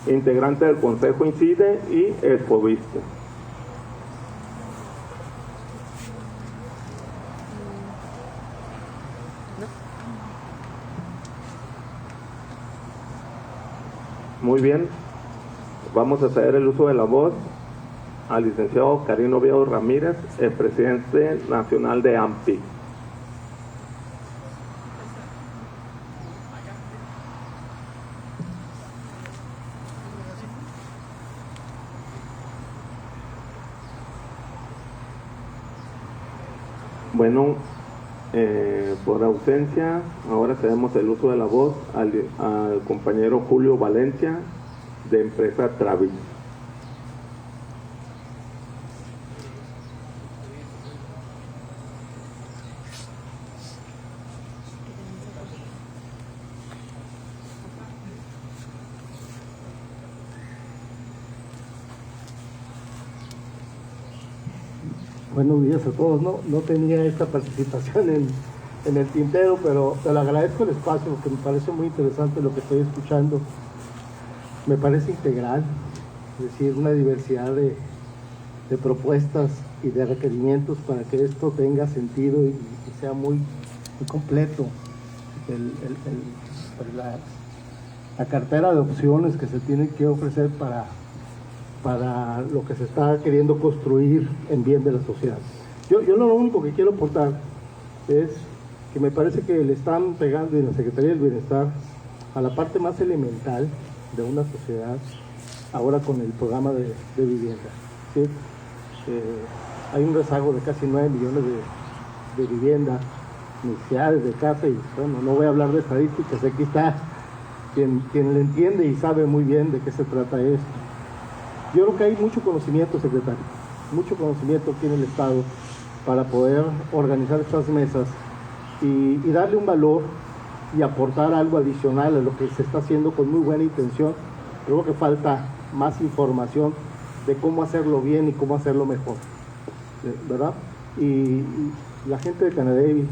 integrante del Consejo INCIDE y exfobista. Muy bien, vamos a ceder el uso de la voz al licenciado Carino Oviedo Ramírez, el presidente nacional de AMPI. Bueno, por ausencia, ahora cedemos el uso de la voz al compañero Julio Valencia, de empresa Travis. Buenos días a todos. No tenía esta participación en el tintero, pero le agradezco el espacio porque me parece muy interesante lo que estoy escuchando. Me parece integral, es decir, una diversidad de propuestas y de requerimientos para que esto tenga sentido y sea muy completo. La cartera de opciones que se tiene que ofrecer para lo que se está queriendo construir en bien de la sociedad. Yo lo único que quiero aportar es que me parece que le están pegando en la Secretaría del Bienestar a la parte más elemental de una sociedad ahora con el programa de vivienda. ¿Sí? Hay un rezago de casi 9 millones de viviendas iniciales de casa y bueno, no voy a hablar de estadísticas, aquí está quien le entiende y sabe muy bien de qué se trata esto. Yo creo que hay mucho conocimiento, secretario, mucho conocimiento aquí en el Estado para poder organizar estas mesas y darle un valor y aportar algo adicional a lo que se está haciendo con muy buena intención. Creo que falta más información de cómo hacerlo bien y cómo hacerlo mejor, ¿verdad? Y la gente de Canadevi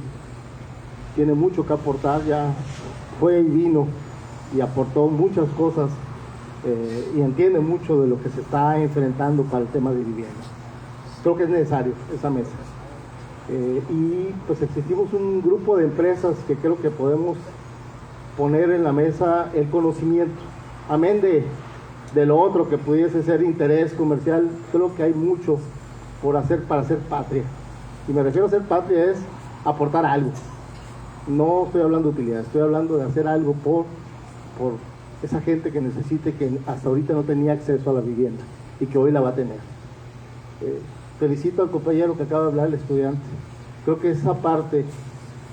tiene mucho que aportar, ya fue y vino y aportó muchas cosas y entiende mucho de lo que se está enfrentando para el tema de vivienda. Creo que es necesario esa mesa. Y pues existimos un grupo de empresas que creo que podemos poner en la mesa el conocimiento, amén de lo otro que pudiese ser interés comercial. Creo que hay mucho por hacer para ser patria. Y me refiero a ser patria es aportar algo. No estoy hablando de utilidad, estoy hablando de hacer algo por esa gente que necesite, que hasta ahorita no tenía acceso a la vivienda y que hoy la va a tener. Felicito al compañero que acaba de hablar, el estudiante. Creo que esa parte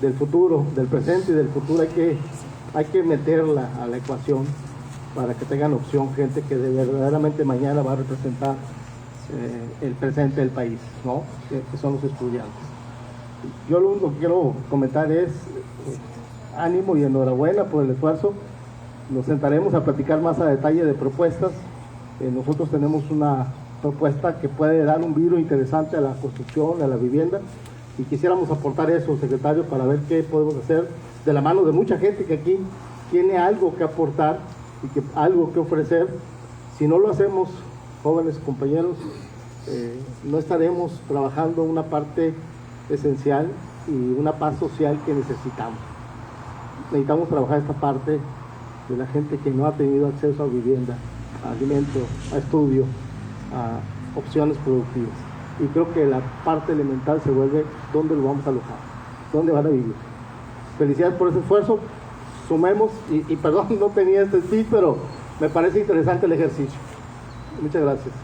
del futuro, del presente y del futuro hay que meterla a la ecuación para que tengan opción gente que verdaderamente mañana va a representar el presente del país, ¿no? Que son los estudiantes. Yo lo único que quiero comentar es ánimo y enhorabuena por el esfuerzo. Nos sentaremos a platicar más a detalle de propuestas. Nosotros tenemos una propuesta que puede dar un viro interesante a la construcción, a la vivienda, y quisiéramos aportar eso, secretario, para ver qué podemos hacer de la mano de mucha gente que aquí tiene algo que aportar y que algo que ofrecer. Si no lo hacemos, jóvenes compañeros, no estaremos trabajando una parte esencial y una paz social que necesitamos. Necesitamos trabajar esta parte de la gente que no ha tenido acceso a vivienda, a alimento, a estudio, a opciones productivas. Y creo que la parte elemental se vuelve dónde lo vamos a alojar, dónde van a vivir. Felicidades por ese esfuerzo, sumemos, y perdón, no tenía este speech, pero me parece interesante el ejercicio. Muchas gracias.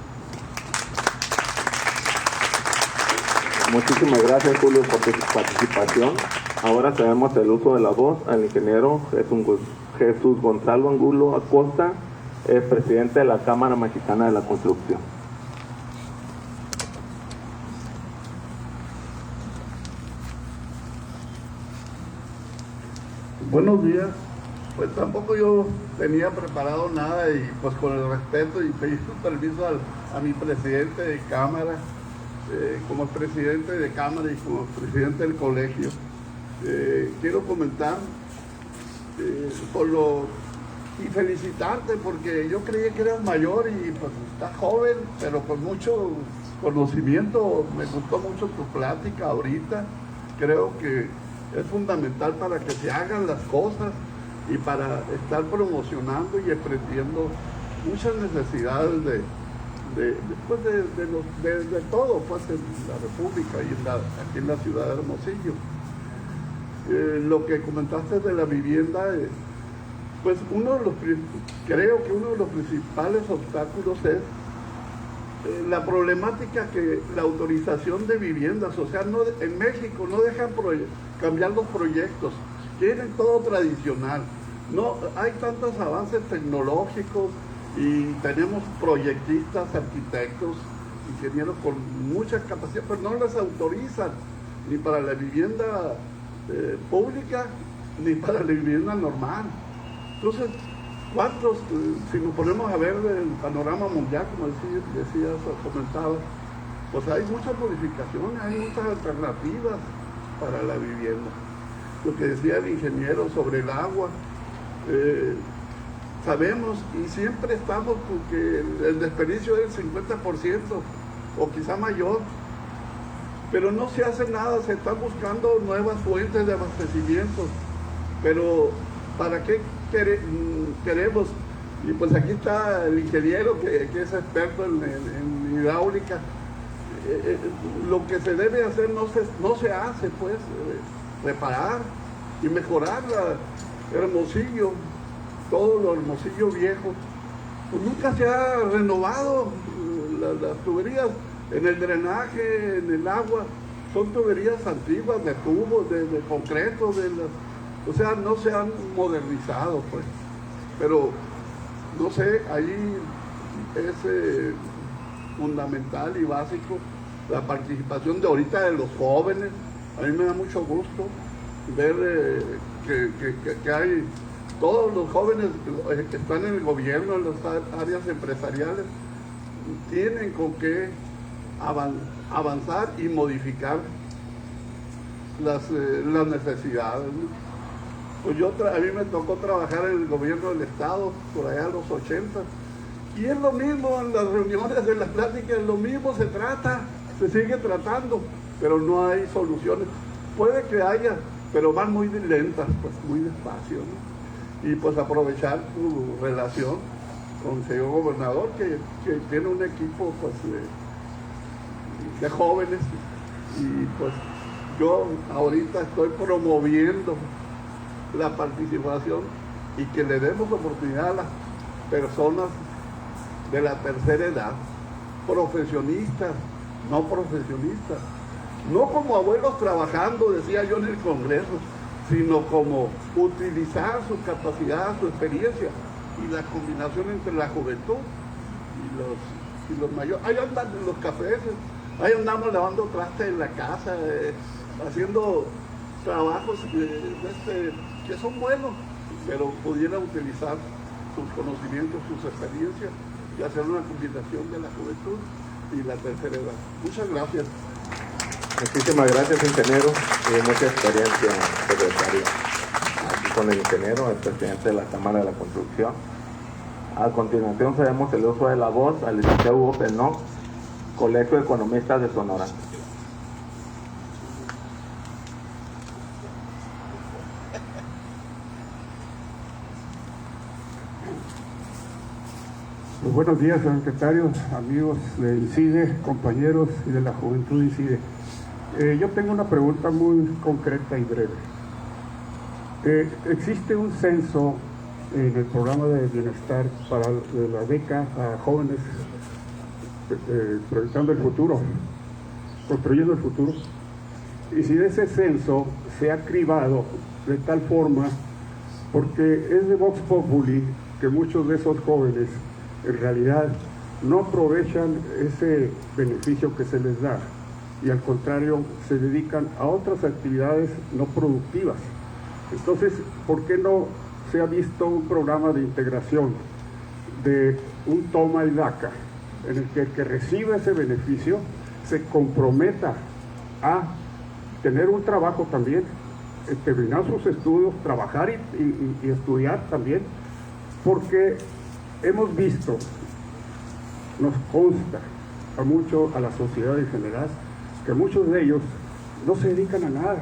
Muchísimas gracias, Julio, por tu participación. Ahora cedemos el uso de la voz al ingeniero Jesús Gonzalo Angulo Acosta, presidente de la Cámara Mexicana de la Construcción. Buenos días. Pues tampoco yo tenía preparado nada y pues con el respeto y pedir permiso a mi presidente de Cámara, como presidente de Cámara y como presidente del colegio. Quiero comentar y felicitarte porque yo creía que eras mayor y pues estás joven, pero con mucho conocimiento. Me gustó mucho tu plática ahorita. Creo que es fundamental para que se hagan las cosas y para estar promocionando y aprendiendo muchas necesidades de todo, pues, en la República y aquí en la ciudad de Hermosillo. Lo que comentaste de la vivienda, pues creo que uno de los principales obstáculos es la problemática que la autorización de viviendas, o sea, en México no dejan cambiar los proyectos, quieren todo tradicional. No hay tantos avances tecnológicos y tenemos proyectistas, arquitectos, ingenieros con mucha capacidad, pero no les autorizan ni para la vivienda pública ni para la vivienda normal. Entonces, ¿cuántos, si nos ponemos a ver el panorama mundial, como decías o comentabas, pues hay muchas modificaciones, hay muchas alternativas para la vivienda. Lo que decía el ingeniero sobre el agua, sabemos y siempre estamos con que el desperdicio es el 50% o quizá mayor, pero no se hace nada, se están buscando nuevas fuentes de abastecimiento, pero ¿para qué queremos? Y pues aquí está el ingeniero que es experto en hidráulica. Lo que se debe hacer no se hace, pues, reparar y mejorar Hermosillo, todo lo Hermosillo viejo. Pues nunca se ha renovado las tuberías en el drenaje, en el agua. Son tuberías antiguas, de tubos, de concreto, o sea, no se han modernizado, pues. Pero, no sé, ahí es fundamental y básico la participación de ahorita de los jóvenes. A mí me da mucho gusto ver que hay todos los jóvenes que están en el gobierno, en las áreas empresariales, tienen con qué avanzar y modificar las necesidades, ¿no? Pues a mí me tocó trabajar en el gobierno del estado por allá en los 80, y es lo mismo en las reuniones, en las pláticas, lo mismo se trata, se sigue tratando, pero no hay soluciones. Puede que haya, pero van muy lentas, pues muy despacio, ¿no? Y pues aprovechar tu relación con el señor gobernador, que tiene un equipo pues de jóvenes, y pues yo ahorita estoy promoviendo la participación y que le demos oportunidad a las personas de la tercera edad, profesionistas, no profesionistas, no como abuelos trabajando, decía yo en el Congreso, sino como utilizar su capacidad, su experiencia y la combinación entre la juventud y los mayores. Ahí andan en los cafés, ahí andamos lavando trastes en la casa, haciendo trabajos que son buenos, pero pudieran utilizar sus conocimientos, sus experiencias y hacer una combinación de la juventud y la tercera edad. Muchas gracias. Muchísimas gracias, ingeniero, y mucha experiencia, secretario. Aquí con el ingeniero, el presidente de la Cámara de la Construcción. A continuación cedemos el uso de la voz al licenciado Hugo Penó, Colegio de Economistas de Sonora. Pues buenos días, secretario, amigos de INCIDE, compañeros y de la Juventud INCIDE. Yo tengo una pregunta muy concreta y breve. Existe un censo en el programa de bienestar para la beca a jóvenes proyectando el futuro, construyendo el futuro. Y si ese censo se ha cribado de tal forma, porque es de Vox Populi que muchos de esos jóvenes en realidad no aprovechan ese beneficio que se les da y al contrario se dedican a otras actividades no productivas. Entonces, ¿por qué no se ha visto un programa de integración de un toma y daca en el que el que recibe ese beneficio se comprometa a tener un trabajo también, terminar sus estudios, trabajar y estudiar también? Porque hemos visto, nos consta a la sociedad en general, que muchos de ellos no se dedican a nada,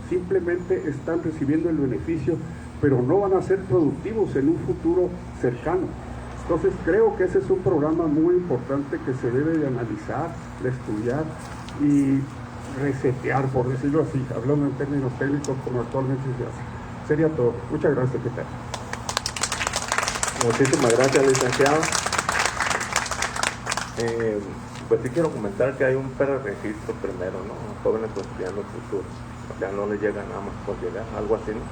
simplemente están recibiendo el beneficio, pero no van a ser productivos en un futuro cercano. Entonces creo que ese es un programa muy importante que se debe de analizar, de estudiar y resetear, por decirlo así, hablando en términos técnicos como actualmente se hace. Sería todo. Muchas gracias, secretario. Muchísimas gracias, licenciado. Pues sí quiero comentar que hay un preregistro primero, ¿no? Los jóvenes construyendo el futuro. O sea, no les llega nada más por llegar, algo así, ¿no?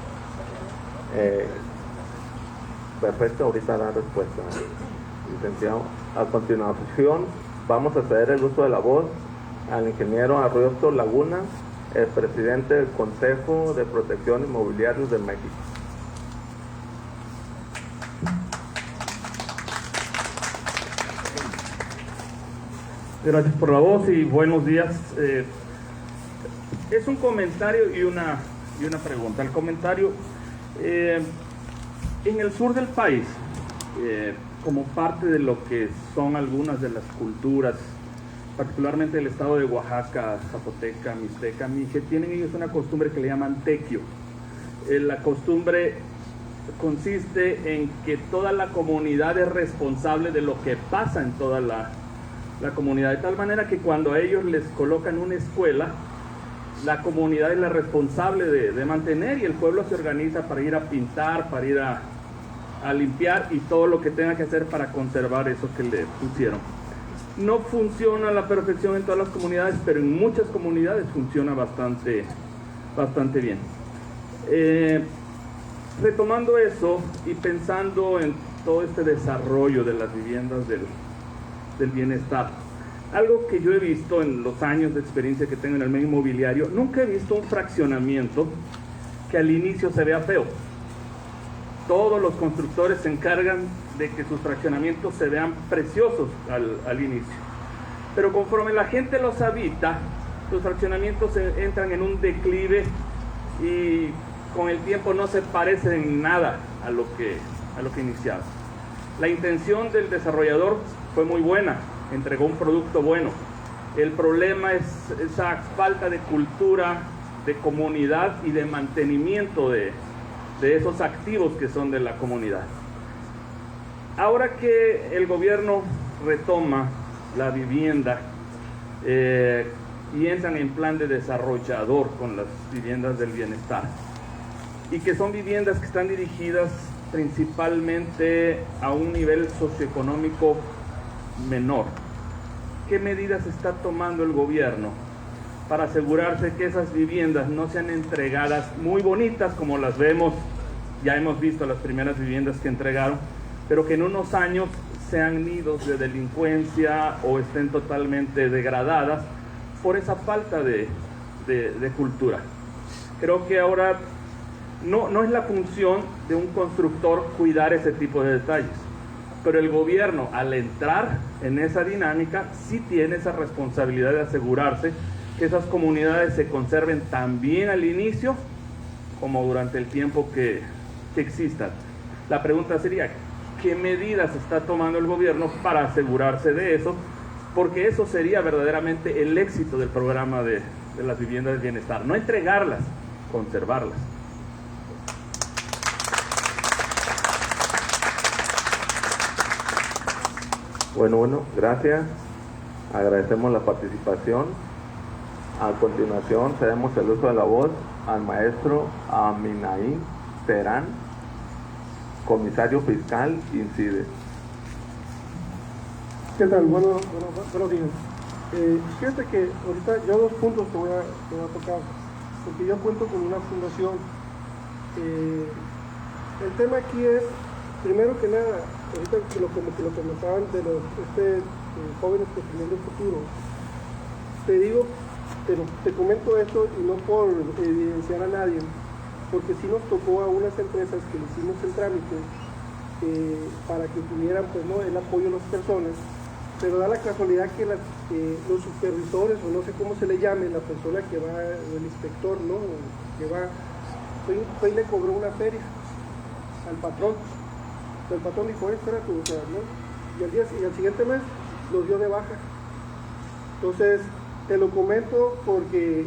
Perfecto, ahorita da respuesta, licenciado. A continuación, vamos a ceder el uso de la voz al ingeniero Arroyo Laguna, el presidente del Consejo de Protección Inmobiliaria de México. Gracias por la voz y buenos días. Es un comentario y una pregunta. El comentario, en el sur del país, como parte de lo que son algunas de las culturas, particularmente el estado de Oaxaca, Zapoteca, Mixteca, Mije, tienen ellos una costumbre que le llaman tequio. La costumbre consiste en que toda la comunidad es responsable de lo que pasa en toda la comunidad, de tal manera que cuando a ellos les colocan una escuela, la comunidad es la responsable de mantener, y el pueblo se organiza para ir a pintar, para ir a limpiar y todo lo que tenga que hacer para conservar eso que le pusieron. No funciona a la perfección en todas las comunidades, pero en muchas comunidades funciona bastante bien. Retomando eso y pensando en todo este desarrollo de las viviendas del bienestar, algo que yo he visto en los años de experiencia que tengo en el medio inmobiliario, nunca he visto un fraccionamiento que al inicio se vea feo. Todos los constructores se encargan de que sus fraccionamientos se vean preciosos al inicio. Pero conforme la gente los habita, los fraccionamientos entran en un declive y con el tiempo no se parecen en nada a lo que iniciaron. La intención del desarrollador fue muy buena, entregó un producto bueno. El problema es esa falta de cultura, de comunidad y de mantenimiento de esos activos que son de la comunidad. Ahora que el gobierno retoma la vivienda y entran en plan de desarrollador con las viviendas del bienestar, y que son viviendas que están dirigidas principalmente a un nivel socioeconómico menor, ¿qué medidas está tomando el gobierno para asegurarse que esas viviendas no sean entregadas muy bonitas como las vemos? Ya hemos visto las primeras viviendas que entregaron, pero que en unos años sean nidos de delincuencia o estén totalmente degradadas por esa falta de cultura. Creo que ahora no es la función de un constructor cuidar ese tipo de detalles, pero el gobierno, al entrar en esa dinámica, sí tiene esa responsabilidad de asegurarse que esas comunidades se conserven tan bien al inicio como durante el tiempo que existan. La pregunta sería, ¿qué medidas está tomando el gobierno para asegurarse de eso? Porque eso sería verdaderamente el éxito del programa de las viviendas de bienestar. No entregarlas, conservarlas. Bueno, gracias. Agradecemos la participación. A continuación, cedemos el uso de la voz al maestro Aminaí Terán, comisario fiscal INCIDE. ¿Qué tal? Buenos días. Fíjate que ahorita yo 2 puntos te voy a tocar, porque yo cuento con una fundación. El tema aquí es, primero que nada, ahorita como que lo comentaban de los jóvenes construyendo el futuro, te digo, te comento esto y no por evidenciar a nadie, porque sí nos tocó a unas empresas que le hicimos el trámite para que tuvieran pues, ¿no? el apoyo de las personas, pero da la casualidad que los supervisores, o no sé cómo se le llame, la persona que va, o el inspector, ¿no? que va, fue y le cobró una feria al patrón. El patrón dijo, espera tú, o sea, ¿no? Y al siguiente mes los dio de baja. Entonces, te lo comento porque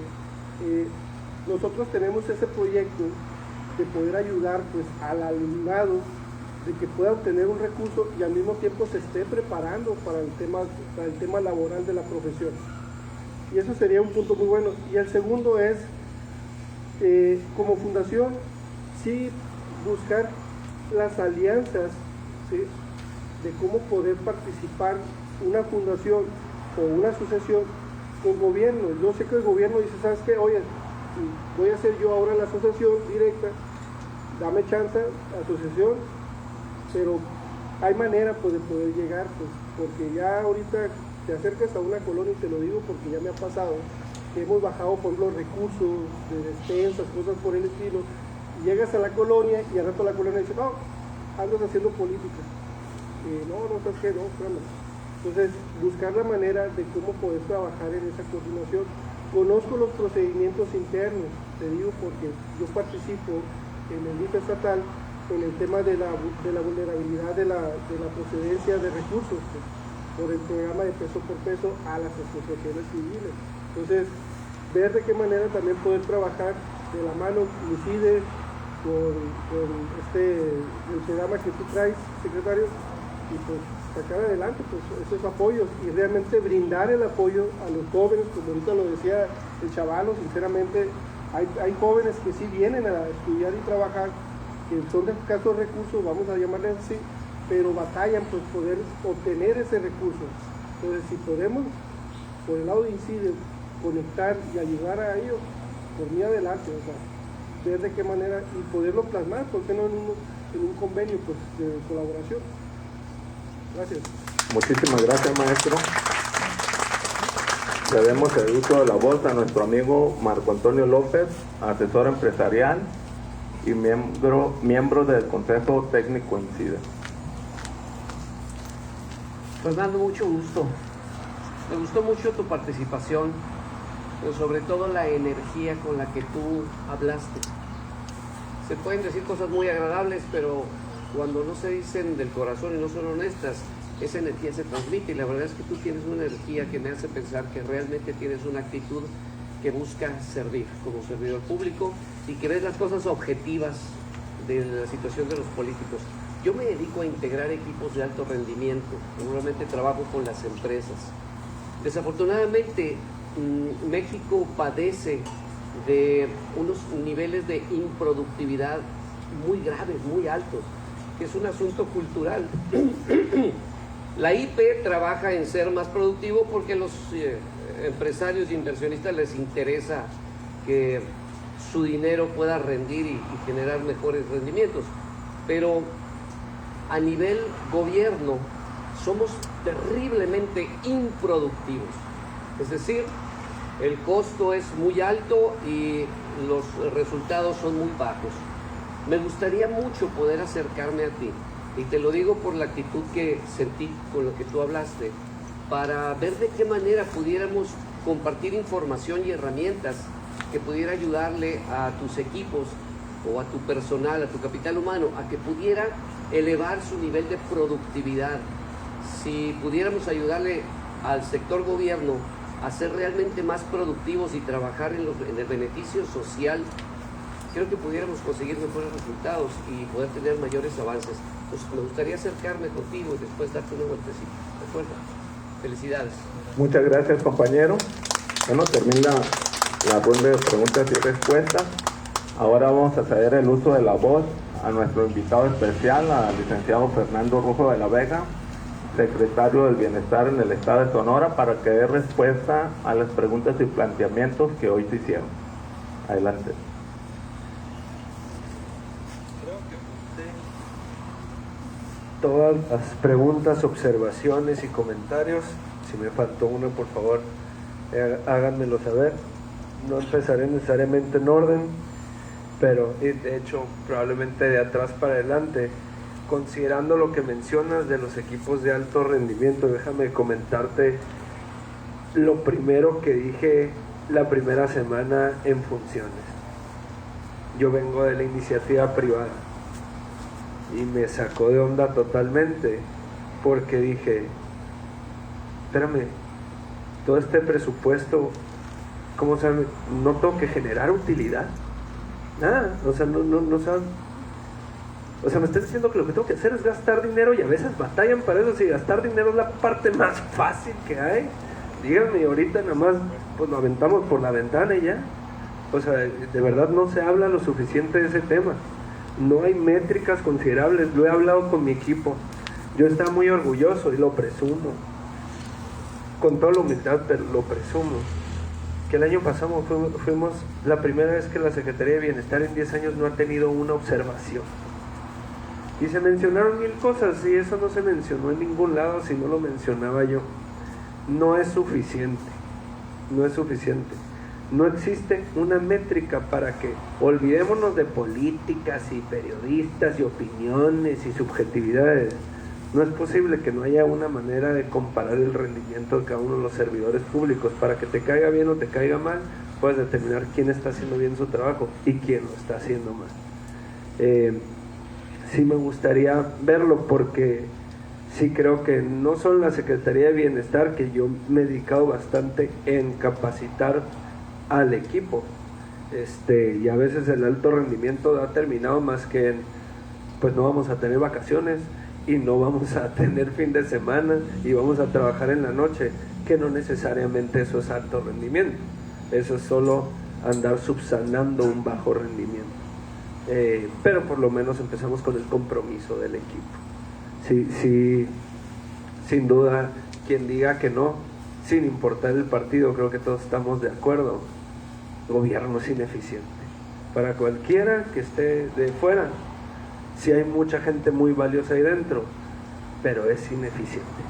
nosotros tenemos ese proyecto de poder ayudar pues, al alumnado de que pueda obtener un recurso y al mismo tiempo se esté preparando para el tema laboral de la profesión. Y eso sería un punto muy bueno. Y el segundo es, como fundación, sí buscar las alianzas, ¿sí? de cómo poder participar una fundación o una asociación con gobierno. Yo sé que el gobierno dice, ¿sabes qué? Oye, voy a hacer yo ahora la asociación directa, dame chance, asociación, pero hay manera pues de poder llegar, pues, porque ya ahorita te acercas a una colonia, y te lo digo porque ya me ha pasado, que hemos bajado por ejemplo recursos de despensas, cosas por el estilo, y llegas a la colonia y al rato la colonia dice, no, andas haciendo política. No, ¿sabes qué? No, espérame. Entonces, buscar la manera de cómo poder trabajar en esa coordinación. Conozco los procedimientos internos, te digo, porque yo participo en el DIF estatal en el tema de la vulnerabilidad de la procedencia de recursos, pues, por el programa de peso por peso a las asociaciones civiles. Entonces, ver de qué manera también poder trabajar de la mano, inclusive con el programa que tú traes, secretario, y pues sacar adelante pues, esos apoyos y realmente brindar el apoyo a los jóvenes, como ahorita lo decía el chavalo, sinceramente hay jóvenes que sí vienen a estudiar y trabajar, que son de escasos recursos, vamos a llamarles así, pero batallan por poder obtener ese recurso. Entonces, si podemos, por el lado de INCIDE, conectar y ayudar a ellos, por mí adelante, o sea, ver de qué manera y poderlo plasmar, ¿por qué no en un convenio pues, de colaboración? Gracias. Muchísimas gracias, maestro. Le damos el uso de la voz a nuestro amigo Marco Antonio López, asesor empresarial y miembro del Consejo Técnico INCIDE. Fernando, mucho gusto. Me gustó mucho tu participación, pero sobre todo la energía con la que tú hablaste. Se pueden decir cosas muy agradables, pero cuando no se dicen del corazón y no son honestas, esa energía se transmite, y la verdad es que tú tienes una energía que me hace pensar que realmente tienes una actitud que busca servir como servidor público y que ves las cosas objetivas de la situación de los políticos. Yo me dedico a integrar equipos de alto rendimiento, normalmente trabajo con las empresas. Desafortunadamente, México padece de unos niveles de improductividad muy graves, muy altos, que es un asunto cultural. La IP trabaja en ser más productivo porque a los empresarios e inversionistas les interesa que su dinero pueda rendir y generar mejores rendimientos, pero a nivel gobierno somos terriblemente improductivos, es decir, el costo es muy alto y los resultados son muy bajos. Me gustaría mucho poder acercarme a ti, y te lo digo por la actitud que sentí con lo que tú hablaste, para ver de qué manera pudiéramos compartir información y herramientas que pudiera ayudarle a tus equipos o a tu personal, a tu capital humano, a que pudiera elevar su nivel de productividad. Si pudiéramos ayudarle al sector gobierno a ser realmente más productivos y trabajar en el beneficio social, creo que pudiéramos conseguir mejores resultados y poder tener mayores avances. Pues me gustaría acercarme contigo y después darte una vueltecita. ¿De acuerdo? Felicidades. Muchas gracias, compañero. Bueno, termina la ronda de preguntas y respuestas. Ahora vamos a ceder el uso de la voz a nuestro invitado especial, al licenciado Fernando Rojo de la Vega, secretario del Bienestar en el Estado de Sonora, para que dé respuesta a las preguntas y planteamientos que hoy se hicieron. Adelante. Todas las preguntas, observaciones y comentarios. Si me faltó uno, por favor, háganmelo saber. No empezaré necesariamente en orden, pero de hecho probablemente de atrás para adelante. Considerando lo que mencionas de los equipos de alto rendimiento, déjame comentarte lo primero que dije la primera semana en funciones. Yo vengo de la iniciativa privada y me sacó de onda totalmente, porque dije, espérame, todo este presupuesto, ¿cómo saben? No tengo que generar utilidad, nada, o sea, no saben. O sea, me estás diciendo que lo que tengo que hacer es gastar dinero, y a veces batallan para eso. Si gastar dinero es la parte más fácil que hay, díganme, ahorita nada más pues lo aventamos por la ventana y ya. O sea, de verdad no se habla lo suficiente de ese tema. No hay métricas considerables. Lo he hablado con mi equipo. Yo estaba muy orgulloso y lo presumo, con toda la humildad, pero lo presumo, que el año pasado fuimos la primera vez que la Secretaría de Bienestar en 10 años no ha tenido una observación. Y se mencionaron 1000 cosas, y eso no se mencionó en ningún lado si no lo mencionaba yo. No es suficiente, no es suficiente. No existe una métrica para que olvidémonos de políticas y periodistas y opiniones y subjetividades. No es posible que no haya una manera de comparar el rendimiento de cada uno de los servidores públicos. Para que te caiga bien o te caiga mal, puedes determinar quién está haciendo bien su trabajo y quién lo está haciendo mal. Sí me gustaría verlo, porque sí creo que no solo la Secretaría de Bienestar, que yo me he dedicado bastante en capacitar al equipo, y a veces el alto rendimiento ha terminado más que en, pues no vamos a tener vacaciones y no vamos a tener fin de semana y vamos a trabajar en la noche, que no necesariamente eso es alto rendimiento, eso es solo andar subsanando un bajo rendimiento. Pero por lo menos empezamos con el compromiso del equipo. Sí, sin duda, quien diga que no, sin importar el partido, creo que todos estamos de acuerdo, gobierno es ineficiente. Para cualquiera que esté de fuera, sí hay mucha gente muy valiosa ahí dentro, pero es ineficiente.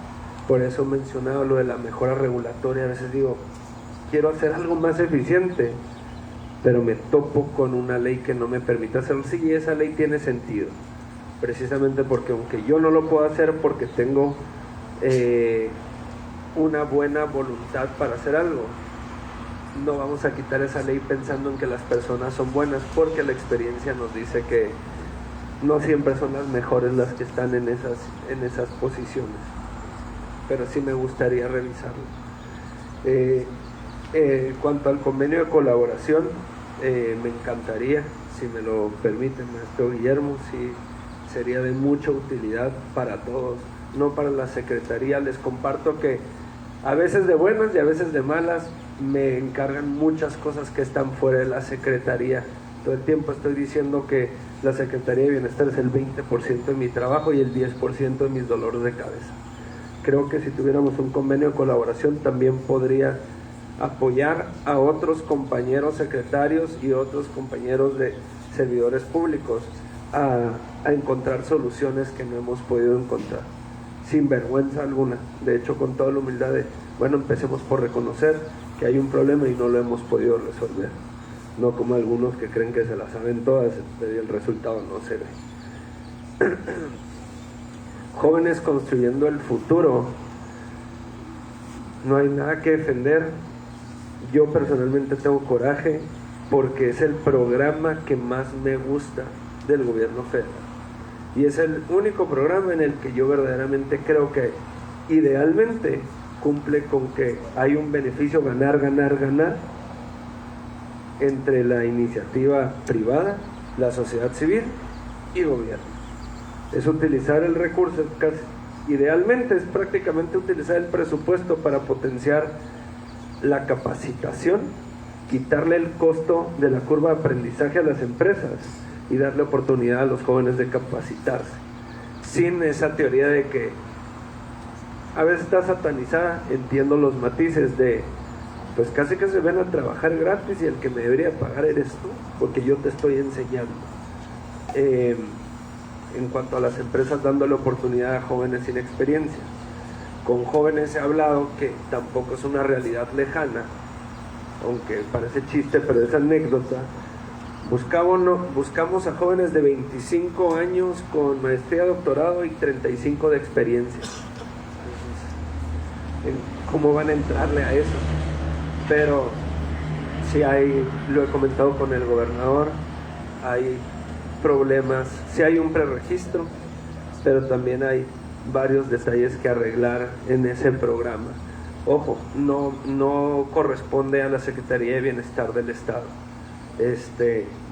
Por eso he mencionado lo de la mejora regulatoria. A veces digo, quiero hacer algo más eficiente, pero me topo con una ley que no me permite hacerlo. Sí, esa ley tiene sentido, precisamente porque aunque yo no lo puedo hacer porque tengo una buena voluntad para hacer algo, no vamos a quitar esa ley pensando en que las personas son buenas, porque la experiencia nos dice que no siempre son las mejores las que están en esas posiciones. Pero sí me gustaría revisarlo. Cuanto al convenio de colaboración, me encantaría, si me lo permite, maestro Guillermo, sí sería de mucha utilidad para todos, no para la Secretaría. Les comparto que a veces de buenas y a veces de malas me encargan muchas cosas que están fuera de la Secretaría. Todo el tiempo estoy diciendo que la Secretaría de Bienestar es el 20% de mi trabajo y el 10% de mis dolores de cabeza. Creo que si tuviéramos un convenio de colaboración también podría apoyar a otros compañeros secretarios y otros compañeros de servidores públicos a encontrar soluciones que no hemos podido encontrar, sin vergüenza alguna. De hecho, con toda la humildad de, bueno, empecemos por reconocer que hay un problema y no lo hemos podido resolver, no como algunos que creen que se las saben todas y el resultado no se ve. Jóvenes construyendo el futuro, no hay nada que defender. Yo personalmente tengo coraje porque es el programa que más me gusta del gobierno federal y es el único programa en el que yo verdaderamente creo que idealmente cumple con que hay un beneficio ganar entre la iniciativa privada, la sociedad civil y gobierno. Es utilizar el recurso, idealmente es prácticamente utilizar el presupuesto para potenciar la capacitación, quitarle el costo de la curva de aprendizaje a las empresas y darle oportunidad a los jóvenes de capacitarse, sin esa teoría de que a veces está satanizada. Entiendo los matices de, pues casi que se ven a trabajar gratis y el que me debería pagar eres tú, porque yo te estoy enseñando. En cuanto a las empresas dándole oportunidad a jóvenes sin experiencia, con jóvenes he hablado que tampoco es una realidad lejana, aunque parece chiste, pero es anécdota. Buscamos a jóvenes de 25 años con maestría, doctorado y 35 de experiencia. ¿Cómo van a entrarle a eso? Pero sí hay, lo he comentado con el gobernador, hay problemas, sí hay un preregistro, pero también hay varios detalles que arreglar en ese programa. Ojo, no corresponde a la Secretaría de Bienestar del Estado.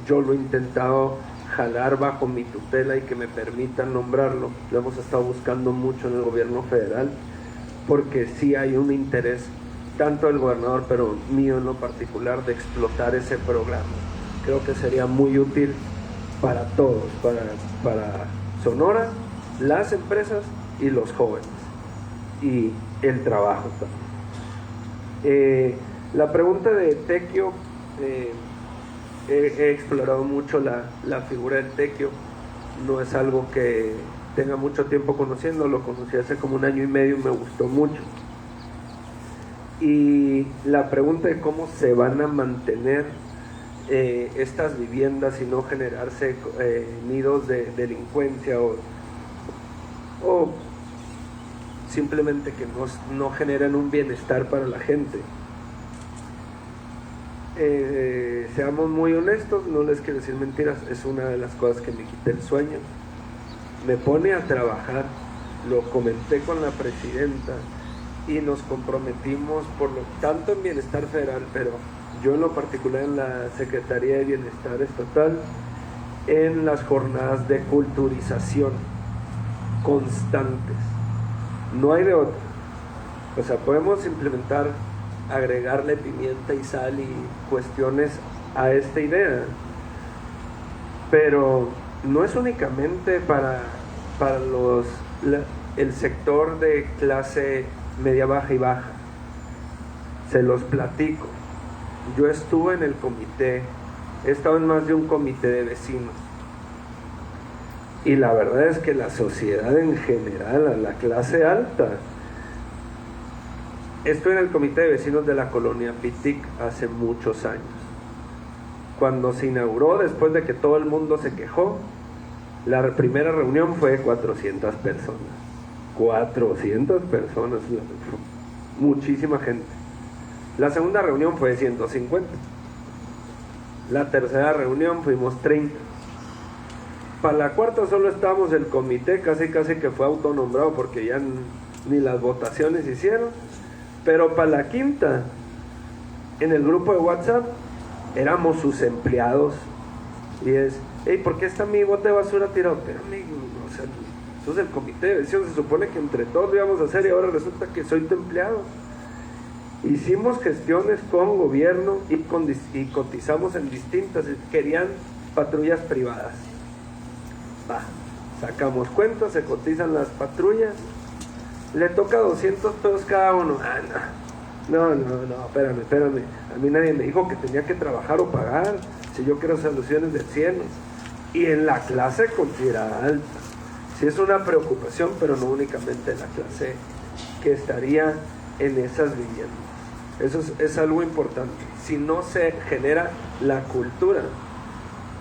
Yo lo he intentado jalar bajo mi tutela y que me permitan nombrarlo. Lo hemos estado buscando mucho en el gobierno federal, porque sí hay un interés, tanto del gobernador, pero mío en lo particular, de explotar ese programa. Creo que sería muy útil para todos, para Sonora, las empresas y los jóvenes, y el trabajo también. La pregunta de Tequio, he explorado mucho la figura del Tequio. No es algo que tenga mucho tiempo conociendo, lo conocí hace como 1 año y medio y me gustó mucho. Y la pregunta de cómo se van a mantener estas viviendas y no generarse nidos de delincuencia o simplemente que no generan un bienestar para la gente. Seamos muy honestos, no les quiero decir mentiras, es una de las cosas que me quita el sueño, me pone a trabajar. Lo comenté con la presidenta y nos comprometimos tanto en Bienestar Federal, pero yo en lo particular en la Secretaría de Bienestar Estatal, en las jornadas de culturización constantes. No hay de otra. O sea, podemos implementar, agregarle pimienta y sal y cuestiones a esta idea, pero no es únicamente para el sector de clase media, baja y baja. Se los platico. Yo estuve en el comité, he estado en más de un comité de vecinos, y la verdad es que la sociedad en general, la clase alta, estuve en el comité de vecinos de la colonia Pitic hace muchos años. Cuando se inauguró, después de que todo el mundo se quejó, la primera reunión fue de 400 personas. 400 personas, muchísima gente. La segunda reunión fue de 150. La tercera reunión fuimos 30. Para la cuarta solo estábamos el comité, casi que fue autonombrado porque ya ni las votaciones hicieron. Pero para la quinta, en el grupo de WhatsApp, éramos sus empleados. Y es, hey, ¿por qué está mi bote de basura tirado? Pero amigo, o sea, sos el comité de vecinos, se supone que entre todos lo íbamos a hacer y ahora resulta que soy tu empleado. Hicimos gestiones con gobierno y cotizamos en distintas, querían patrullas privadas. Sacamos cuentas, se cotizan las patrullas, le toca 200 pesos cada uno. No, espérame. A mí nadie me dijo que tenía que trabajar o pagar, si yo quiero soluciones del cielo. Y en la clase considerada alta. Sí es una preocupación, pero no únicamente en la clase que estaría en esas viviendas. Eso es algo importante. Si no se genera la cultura,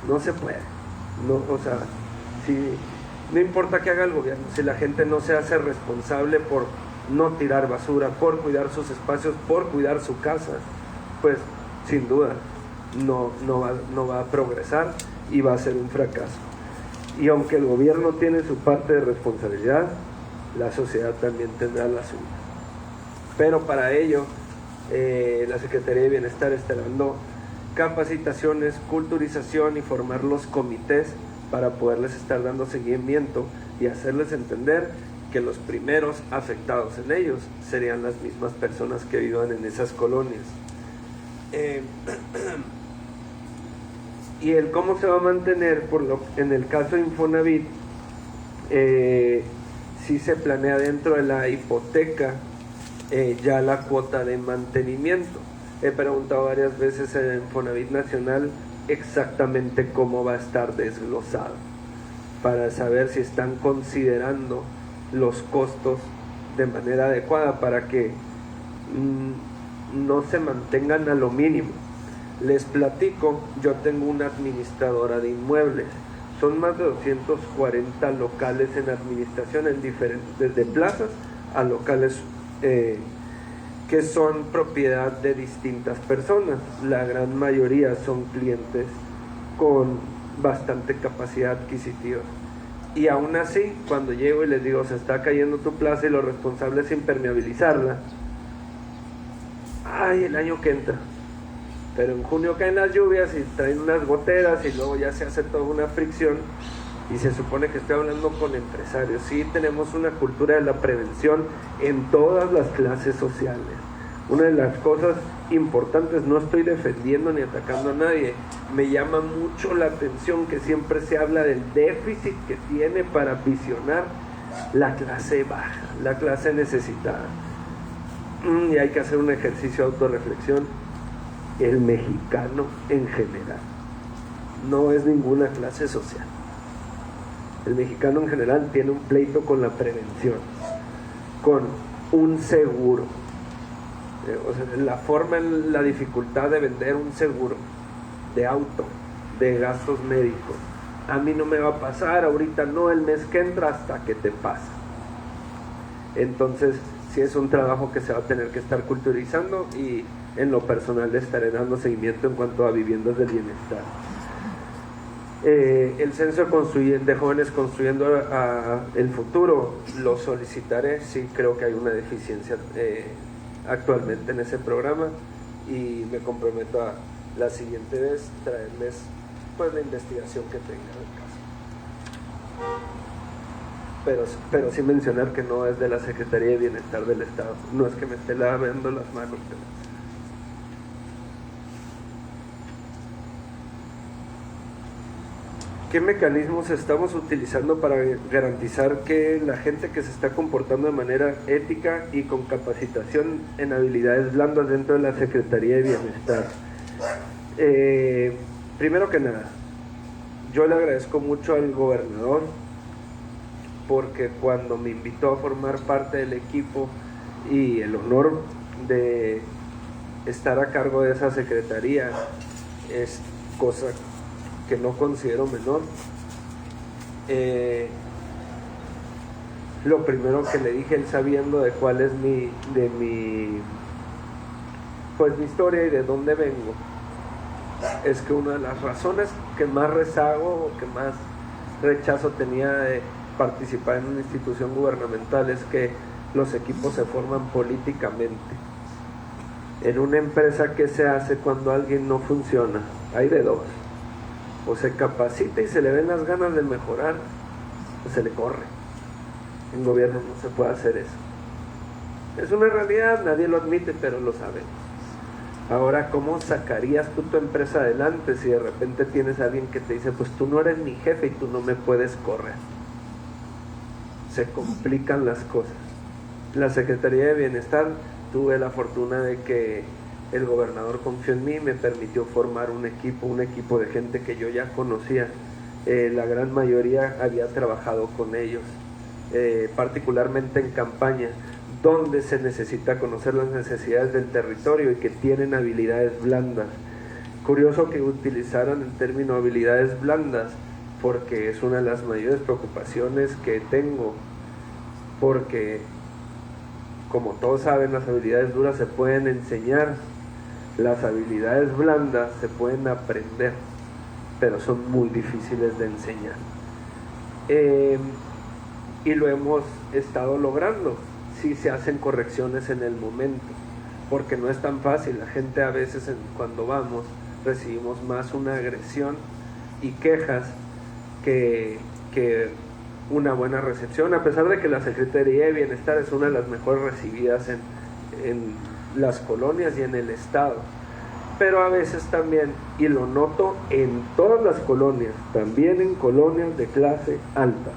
no se puede. No, o sea, no importa qué haga el gobierno, si la gente no se hace responsable por no tirar basura, por cuidar sus espacios, por cuidar su casa, pues sin duda no va a progresar y va a ser un fracaso. Y aunque el gobierno tiene su parte de responsabilidad, la sociedad también tendrá la suya. Pero para ello, la Secretaría de Bienestar está dando capacitaciones, culturización y formar los comités para poderles estar dando seguimiento y hacerles entender que los primeros afectados en ellos serían las mismas personas que vivan en esas colonias. Y el cómo se va a mantener, en el caso de Infonavit, sí se planea dentro de la hipoteca ya la cuota de mantenimiento. He preguntado varias veces en Infonavit Nacional exactamente cómo va a estar desglosado, para saber si están considerando los costos de manera adecuada para que no se mantengan a lo mínimo. Les platico, yo tengo una administradora de inmuebles, son más de 240 locales en administración, en diferentes, desde plazas a locales que son propiedad de distintas personas. La gran mayoría son clientes con bastante capacidad adquisitiva. Y aún así, cuando llego y les digo, se está cayendo tu plaza y lo responsable es impermeabilizarla, el año que entra. Pero en junio caen las lluvias y traen unas goteras y luego ya se hace toda una fricción y se supone que estoy hablando con empresarios. Sí tenemos una cultura de la prevención en todas las clases sociales. Una de las cosas importantes, no estoy defendiendo ni atacando a nadie, me llama mucho la atención que siempre se habla del déficit que tiene para visionar la clase baja, la clase necesitada. Y hay que hacer un ejercicio de autorreflexión. El mexicano en general no es ninguna clase social. El mexicano en general tiene un pleito con la prevención, con un seguro. O sea, la forma, la dificultad de vender un seguro de auto, de gastos médicos. A mí no me va a pasar, ahorita no, el mes que entra hasta que te pasa. Entonces, sí es un trabajo que se va a tener que estar culturizando, y en lo personal le estaré dando seguimiento en cuanto a viviendas del bienestar. El censo de jóvenes construyendo el futuro lo solicitaré. Sí creo que hay una deficiencia actualmente en ese programa, y me comprometo a la siguiente vez traerles pues la investigación que tenga del caso. Pero sí mencionar que no es de la Secretaría de Bienestar del Estado, no es que me esté lavando las manos. ¿Qué mecanismos estamos utilizando para garantizar que la gente que se está comportando de manera ética y con capacitación en habilidades blandas dentro de la Secretaría de Bienestar? Primero que nada, yo le agradezco mucho al gobernador, porque cuando me invitó a formar parte del equipo y el honor de estar a cargo de esa secretaría, es cosa que no considero menor. Lo primero que le dije, él sabiendo de cuál es mi historia y de dónde vengo, es que una de las razones que más rezago o que más rechazo tenía de participar en una institución gubernamental es que los equipos se forman políticamente. En una empresa, ¿qué se hace cuando alguien no funciona? Hay de dos: o se capacita y se le ven las ganas de mejorar, o se le corre. En gobierno no se puede hacer eso. Es una realidad, nadie lo admite, pero lo sabemos. Ahora, ¿cómo sacarías tú tu empresa adelante si de repente tienes a alguien que te dice, pues tú no eres mi jefe y tú no me puedes correr? Se complican las cosas. La Secretaría de Bienestar, tuve la fortuna de que el gobernador confió en mí y me permitió formar un equipo de gente que yo ya conocía. La gran mayoría había trabajado con ellos, particularmente en campaña, donde se necesita conocer las necesidades del territorio y que tienen habilidades blandas. Curioso que utilizaran el término habilidades blandas, porque es una de las mayores preocupaciones que tengo, porque como todos saben, las habilidades duras se pueden enseñar, las habilidades blandas se pueden aprender, pero son muy difíciles de enseñar. Y lo hemos estado logrando si se hacen correcciones en el momento, porque no es tan fácil. La gente a veces cuando vamos recibimos más una agresión y quejas que una buena recepción, a pesar de que la Secretaría de Bienestar es una de las mejores recibidas en las colonias y en el estado. Pero a veces también, y lo noto en todas las colonias, también en colonias de clase alta,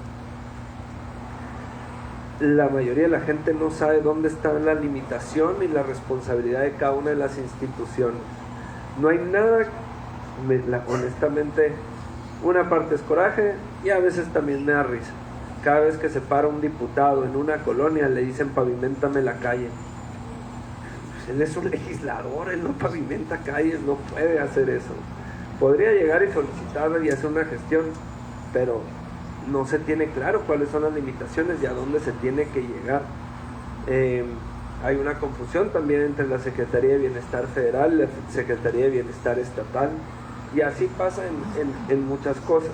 la mayoría de la gente no sabe dónde está la limitación y la responsabilidad de cada una de las instituciones. No hay nada, honestamente, una parte es coraje y a veces también me da risa. Cada vez que se para un diputado en una colonia le dicen paviméntame la calle. Él es un legislador, él no pavimenta calles, no puede hacer eso. Podría llegar y solicitarla y hacer una gestión, pero no se tiene claro cuáles son las limitaciones y a dónde se tiene que llegar. Hay una confusión también entre la Secretaría de Bienestar Federal y la Secretaría de Bienestar Estatal, y así pasa en muchas cosas.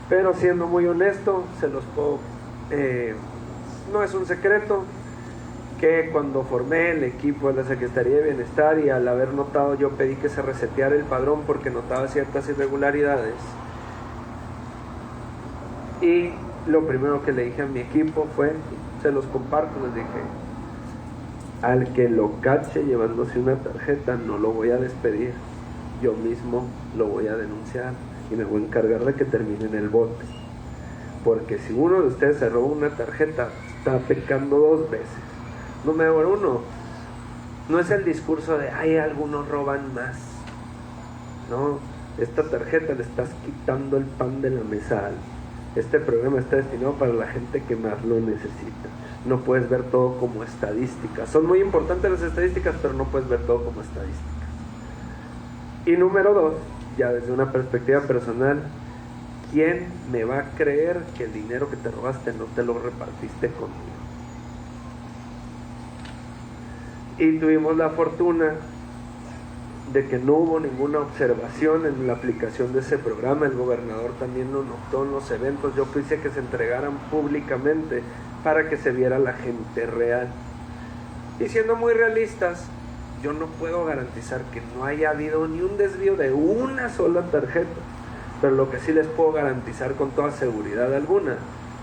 Pero siendo muy honesto, se los puedo, no es un secreto que cuando formé el equipo de la Secretaría de Bienestar, y al haber notado, yo pedí que se reseteara el padrón porque notaba ciertas irregularidades. Y lo primero que le dije a mi equipo fue, se los comparto, les dije, al que lo cache llevándose una tarjeta no lo voy a despedir, yo mismo lo voy a denunciar y me voy a encargar de que termine en el bote, porque si uno de ustedes se roba una tarjeta, está pecando 2 veces. Número 1, no es el discurso de ay, algunos roban más, no, esta tarjeta le estás quitando el pan de la mesa a alguien. Este programa está destinado para la gente que más lo necesita. No puedes ver todo como estadísticas. Son muy importantes las estadísticas, pero no puedes ver todo como estadísticas. Y número 2, ya desde una perspectiva personal, ¿quién me va a creer que el dinero que te robaste no te lo repartiste conmigo? Y tuvimos la fortuna de que no hubo ninguna observación en la aplicación de ese programa. El gobernador también lo notó en los eventos. Yo quise que se entregaran públicamente para que se viera la gente real. Y siendo muy realistas, yo no puedo garantizar que no haya habido ni un desvío de una sola tarjeta, pero lo que sí les puedo garantizar con toda seguridad alguna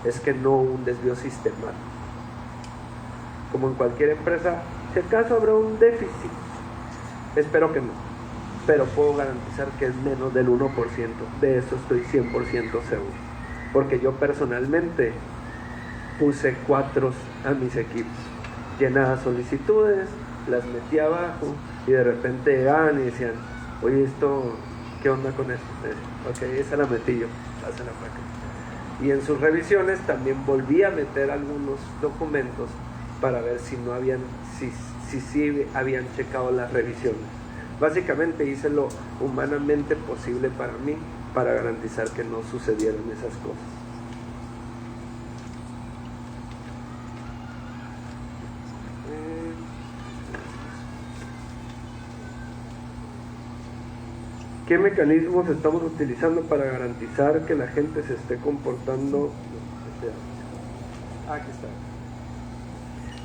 es que no hubo un desvío sistemático. Como en cualquier empresa, si acaso habrá un déficit, espero que no, pero puedo garantizar que es menos del 1%, de eso estoy 100% seguro, porque yo personalmente puse 4 a mis equipos, llenaba solicitudes, las metí abajo y de repente llegaban y decían, oye, esto, ¿qué onda con esto? Ok, esa la metí yo, pásala para acá. Y en sus revisiones también volví a meter algunos documentos para ver si no habían, si habían checado las revisiones. Básicamente hice lo humanamente posible para mí, para garantizar que no sucedieran esas cosas. ¿Qué mecanismos estamos utilizando para garantizar que la gente se esté comportando? Aquí está.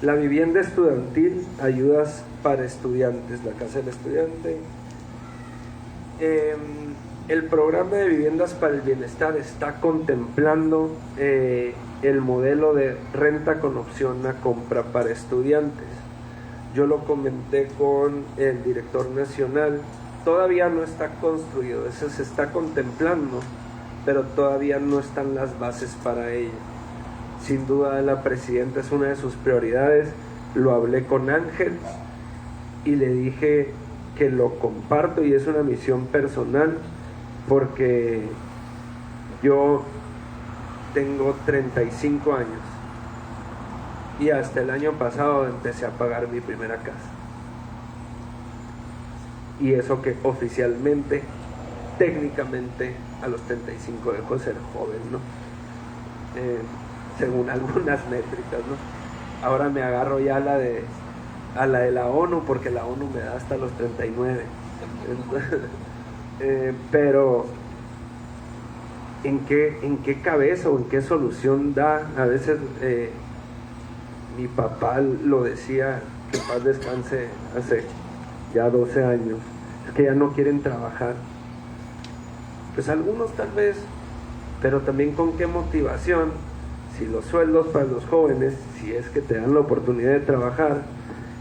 La vivienda estudiantil, ayudas para estudiantes, la casa del estudiante. El programa de viviendas para el bienestar está contemplando el modelo de renta con opción a compra para estudiantes. Yo lo comenté con el director nacional. Todavía no está construido, eso se está contemplando, pero todavía no están las bases para ello. Sin duda la presidenta es una de sus prioridades. Lo hablé con Ángel y le dije que lo comparto y es una misión personal, porque yo tengo 35 años y hasta el año pasado empecé a pagar mi primera casa. Y eso que oficialmente, técnicamente, a los 35 dejo de ser joven, ¿no? Según algunas métricas, ¿no? Ahora me agarro ya a la de la ONU, porque la ONU me da hasta los 39. Pero ¿en qué cabeza o en qué solución da? A veces mi papá lo decía, que paz descanse, hace ya 12 años, es que ya no quieren trabajar. Pues algunos tal vez, pero también con qué motivación. Si los sueldos para los jóvenes, si es que te dan la oportunidad de trabajar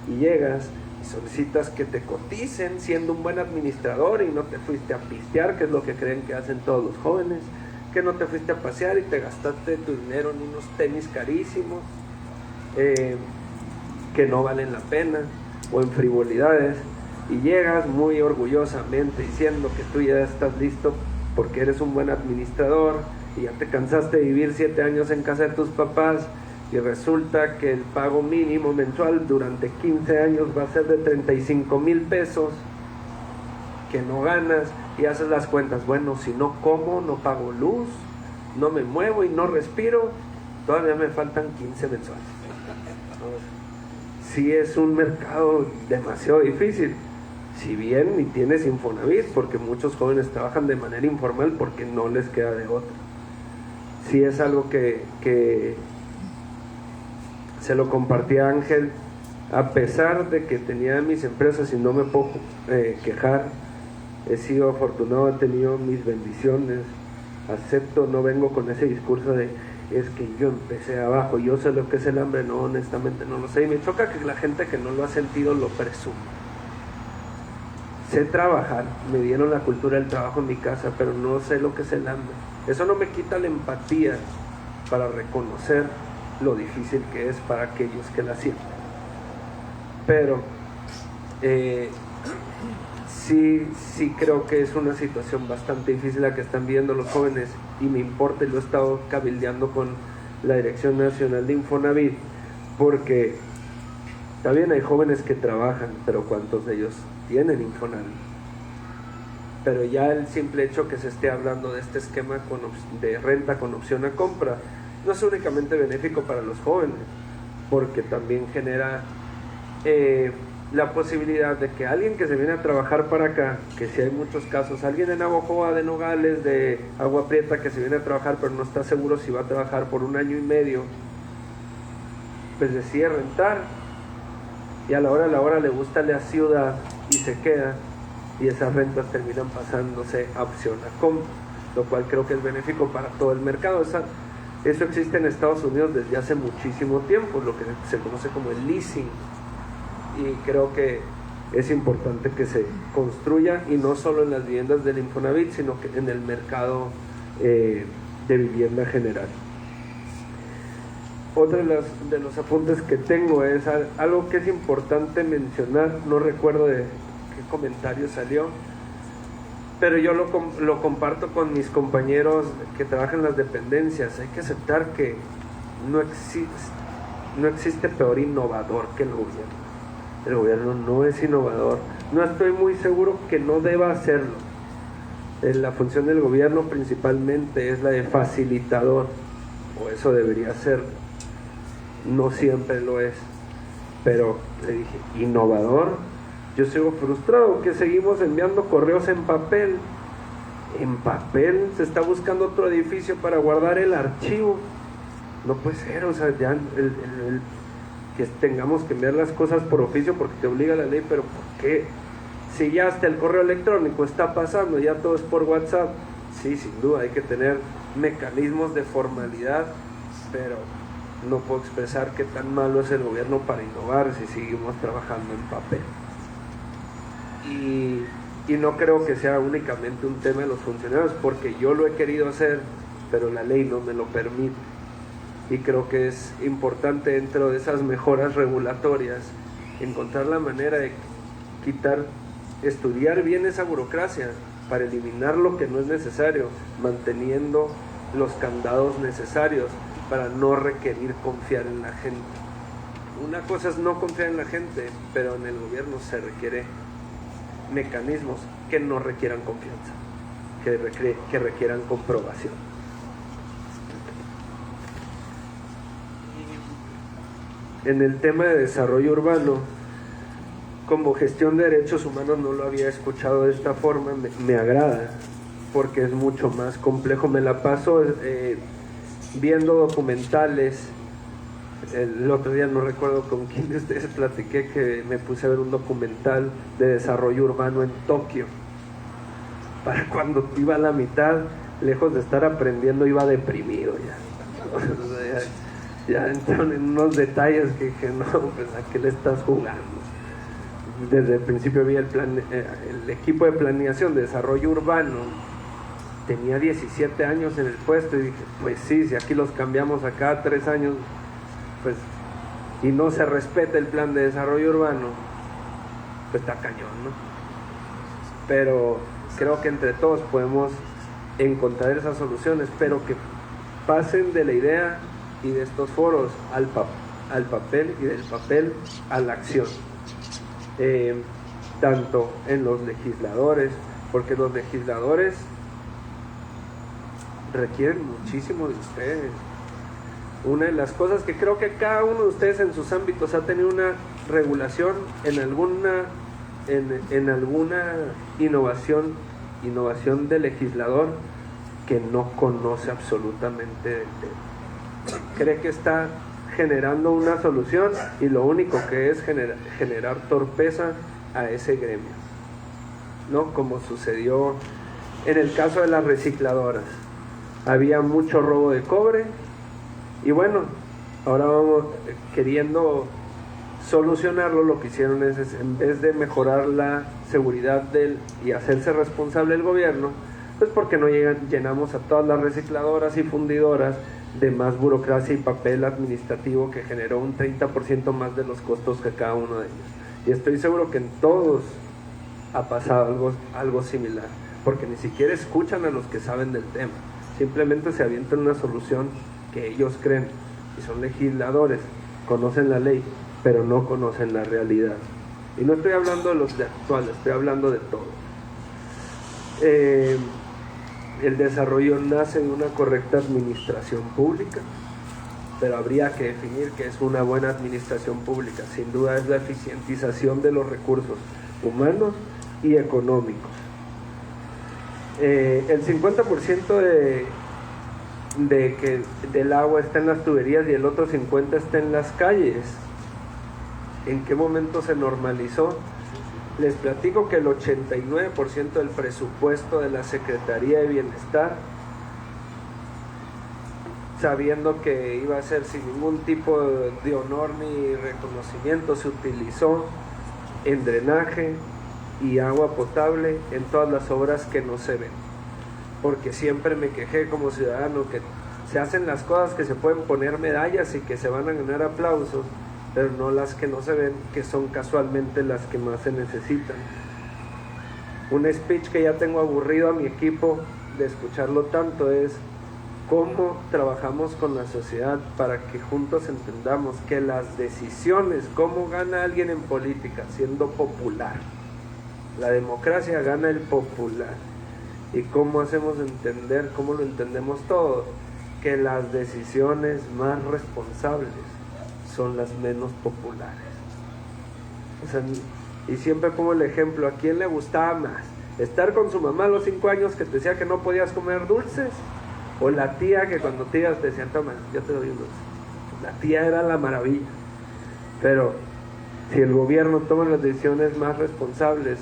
y llegas y solicitas que te coticen siendo un buen administrador y no te fuiste a pistear, que es lo que creen que hacen todos los jóvenes, que no te fuiste a pasear y te gastaste tu dinero en unos tenis carísimos que no valen la pena, o en frivolidades, y llegas muy orgullosamente diciendo que tú ya estás listo porque eres un buen administrador y ya te cansaste de vivir 7 años en casa de tus papás, y resulta que el pago mínimo mensual durante 15 años va a ser de 35,000 pesos que no ganas, y haces las cuentas, bueno, si no como, no pago luz, no me muevo y no respiro, todavía me faltan 15 mensuales. Sí, es un mercado demasiado difícil, si bien ni tienes Infonavit, porque muchos jóvenes trabajan de manera informal porque no les queda de otra. Sí, es algo que se lo compartí a Ángel, a pesar de que tenía mis empresas y no me puedo quejar. He sido afortunado, he tenido mis bendiciones, acepto, no vengo con ese discurso de es que yo empecé abajo, yo sé lo que es el hambre, no, honestamente no lo sé, y me choca que la gente que no lo ha sentido lo presuma. Sé trabajar, me dieron la cultura del trabajo en mi casa, pero no sé lo que es el hambre. Eso no me quita la empatía para reconocer lo difícil que es para aquellos que la sienten. Pero sí creo que es una situación bastante difícil la que están viviendo los jóvenes, y me importa, y lo he estado cabildeando con la Dirección Nacional de Infonavit, porque también hay jóvenes que trabajan, pero ¿cuántos de ellos tienen Infonavit? pero ya el simple hecho que se esté hablando de este esquema de renta con opción a compra no es únicamente benéfico para los jóvenes, porque también genera la posibilidad de que alguien que se viene a trabajar para acá, que si hay muchos casos, alguien en Navojoa, de Nogales, de Agua Prieta, que se viene a trabajar pero no está seguro si va a trabajar por 1 año y medio, pues decide rentar, y a la hora le gusta la ciudad y se queda, y esas rentas terminan pasándose a opción a compra, lo cual creo que es benéfico para todo el mercado. Eso existe en Estados Unidos desde hace muchísimo tiempo, lo que se conoce como el leasing, y creo que es importante que se construya, y no solo en las viviendas del Infonavit, sino que en el mercado de vivienda general. Otro de los apuntes que tengo es algo que es importante mencionar, no recuerdo de qué comentario salió, pero yo lo comparto con mis compañeros que trabajan en las dependencias. Hay que aceptar que no existe peor innovador que el gobierno. El gobierno no es innovador. No estoy muy seguro que no deba hacerlo. La función del gobierno principalmente es la de facilitador, o eso debería ser. No siempre lo es. Pero le dije, innovador. Yo sigo frustrado que seguimos enviando correos en papel. En papel se está buscando otro edificio para guardar el archivo. No puede ser, o sea, ya que tengamos que enviar las cosas por oficio porque te obliga la ley, pero ¿por qué? Si ya hasta el correo electrónico está pasando, ya todo es por WhatsApp. Sí, sin duda hay que tener mecanismos de formalidad, pero no puedo expresar qué tan malo es el gobierno para innovar si seguimos trabajando en papel. Y no creo que sea únicamente un tema de los funcionarios, porque yo lo he querido hacer, pero la ley no me lo permite. Y creo que es importante, dentro de esas mejoras regulatorias, encontrar la manera de estudiar bien esa burocracia para eliminar lo que no es necesario, manteniendo los candados necesarios para no requerir confiar en la gente. Una cosa es no confiar en la gente, pero en el gobierno se requiere mecanismos que no requieran confianza, que requieran comprobación. En el tema de desarrollo urbano, como gestión de derechos humanos no lo había escuchado de esta forma, me agrada, porque es mucho más complejo. Me la paso viendo documentales. El otro día no recuerdo con quién de ustedes platiqué que me puse a ver un documental de desarrollo urbano en Tokio. Para cuando iba a la mitad, lejos de estar aprendiendo, iba deprimido ya. Ya entraron en unos detalles que dije, no, pues ¿a qué le estás jugando? Desde el principio vi el equipo de planeación de desarrollo urbano, tenía 17 años en el puesto, y dije, pues sí, si aquí los cambiamos a cada 3 años, pues, y no se respeta el plan de desarrollo urbano, pues está cañón, ¿no? Pero creo que entre todos podemos encontrar esas soluciones, pero que pasen de la idea y de estos foros al papel, y del papel a la acción, tanto en los legisladores, porque los legisladores requieren muchísimo de ustedes. Una de las cosas que creo que cada uno de ustedes en sus ámbitos ha tenido una regulación en alguna innovación de legislador que no conoce absolutamente del tema. Cree que está generando una solución y lo único que es generar torpeza a ese gremio, ¿no? Como sucedió en el caso de las recicladoras. Había mucho robo de cobre y bueno, ahora vamos queriendo solucionarlo. Lo que hicieron es en vez de mejorar la seguridad y hacerse responsable el gobierno, pues porque no llenamos a todas las recicladoras y fundidoras de más burocracia y papel administrativo que generó un 30% más de los costos que cada uno de ellos. Y estoy seguro que en todos ha pasado algo similar, porque ni siquiera escuchan a los que saben del tema, simplemente se avientan una solución que ellos creen, y son legisladores, conocen la ley, pero no conocen la realidad. Y no estoy hablando de los de actuales, estoy hablando de todo. El desarrollo nace de una correcta administración pública, pero habría que definir qué es una buena administración pública. Sin duda es la eficientización de los recursos humanos y económicos. El 50% del agua está en las tuberías y el otro 50% está en las calles. ¿En qué momento se normalizó? Les platico que el 89% del presupuesto de la Secretaría de Bienestar, sabiendo que iba a ser sin ningún tipo de honor ni reconocimiento, se utilizó en drenaje y agua potable en todas las obras que no se ven. Porque siempre me quejé como ciudadano que se hacen las cosas que se pueden poner medallas y que se van a ganar aplausos, pero no las que no se ven, que son casualmente las que más se necesitan. Un speech que ya tengo aburrido a mi equipo de escucharlo tanto es cómo trabajamos con la sociedad para que juntos entendamos que las decisiones, cómo gana alguien en política, siendo popular. La democracia gana el popular. ¿Y cómo hacemos entender, cómo lo entendemos todos? Que las decisiones más responsables son las menos populares. O sea, y siempre pongo el ejemplo, ¿a quién le gustaba más? ¿Estar con su mamá a los 5 años que te decía que no podías comer dulces? ¿O la tía que cuando te ibas te decía, toma, yo te doy un dulce? La tía era la maravilla. Pero si el gobierno toma las decisiones más responsables,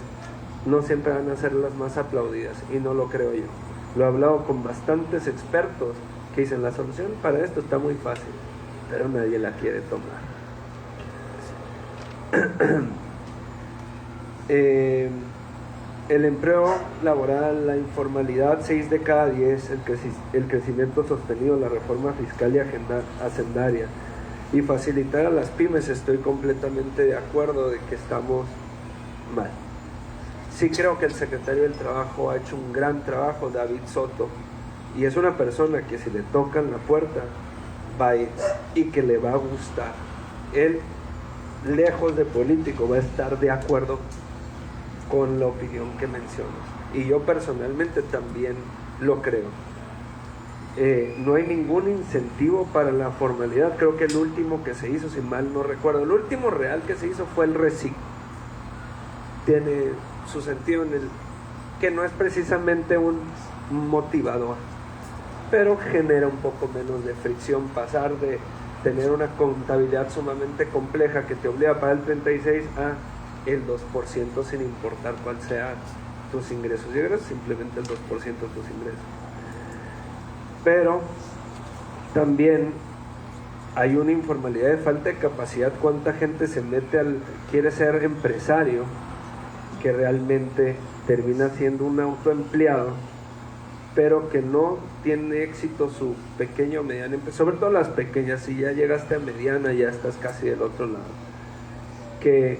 no siempre van a ser las más aplaudidas, y no lo creo yo. Lo he hablado con bastantes expertos que dicen, la solución para esto está muy fácil, pero nadie la quiere tomar. El empleo laboral, la informalidad, 6 de cada 10, el crecimiento sostenido, la reforma fiscal y hacendaria, y facilitar a las pymes, estoy completamente de acuerdo de que estamos mal. Sí creo que el secretario del Trabajo ha hecho un gran trabajo, David Soto, y es una persona que si le tocan la puerta va a ir y que le va a gustar. Él, lejos de político, va a estar de acuerdo con la opinión que mencionas, y yo personalmente también lo creo. No hay ningún incentivo para la formalidad. Creo que el último que se hizo, si mal no recuerdo, el último real que se hizo fue el RECIC. Tiene su sentido en el que no es precisamente un motivador, pero genera un poco menos de fricción pasar de tener una contabilidad sumamente compleja que te obliga a pagar el 36 a el 2% sin importar cuál sea tus ingresos y egresos, simplemente el 2% de tus ingresos. Pero también hay una informalidad de falta de capacidad. ¿Cuánta gente se mete quiere ser empresario, que realmente termina siendo un autoempleado, pero que no tiene éxito su pequeño o mediana empresa? Sobre todo las pequeñas, si ya llegaste a mediana ya estás casi del otro lado, que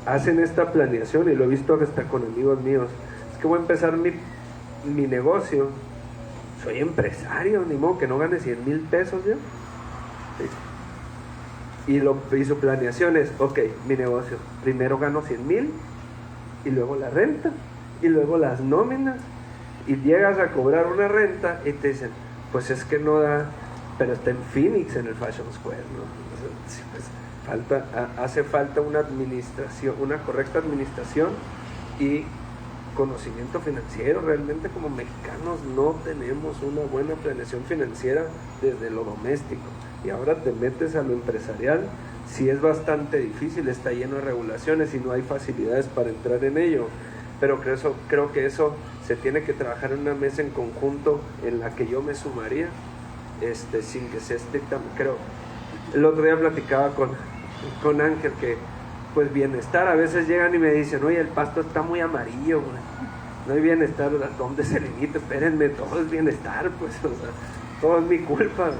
hacen esta planeación, y lo he visto hasta con amigos míos. Es que voy a empezar mi negocio, soy empresario, ni modo que no gane 100,000 pesos yo. Y su planeación es, ok, mi negocio, primero gano 100,000, y luego la renta, y luego las nóminas, y llegas a cobrar una renta y te dicen, pues es que no da, pero está en Phoenix, en el Fashion Square, ¿no? Pues hace falta una administración, una correcta administración y conocimiento financiero. Realmente como mexicanos no tenemos una buena planeación financiera desde lo doméstico, y ahora te metes a lo empresarial, sí es bastante difícil, está lleno de regulaciones y no hay facilidades para entrar en ello. Pero creo que eso se tiene que trabajar en una mesa en conjunto, en la que yo me sumaría, sin que sea estrictamente. Creo, el otro día platicaba con Ángel que pues bienestar, a veces llegan y me dicen, oye, el pasto está muy amarillo, güey, no hay bienestar. ¿Dónde se limita? Espérenme, todo es bienestar, pues, o sea, todo es mi culpa.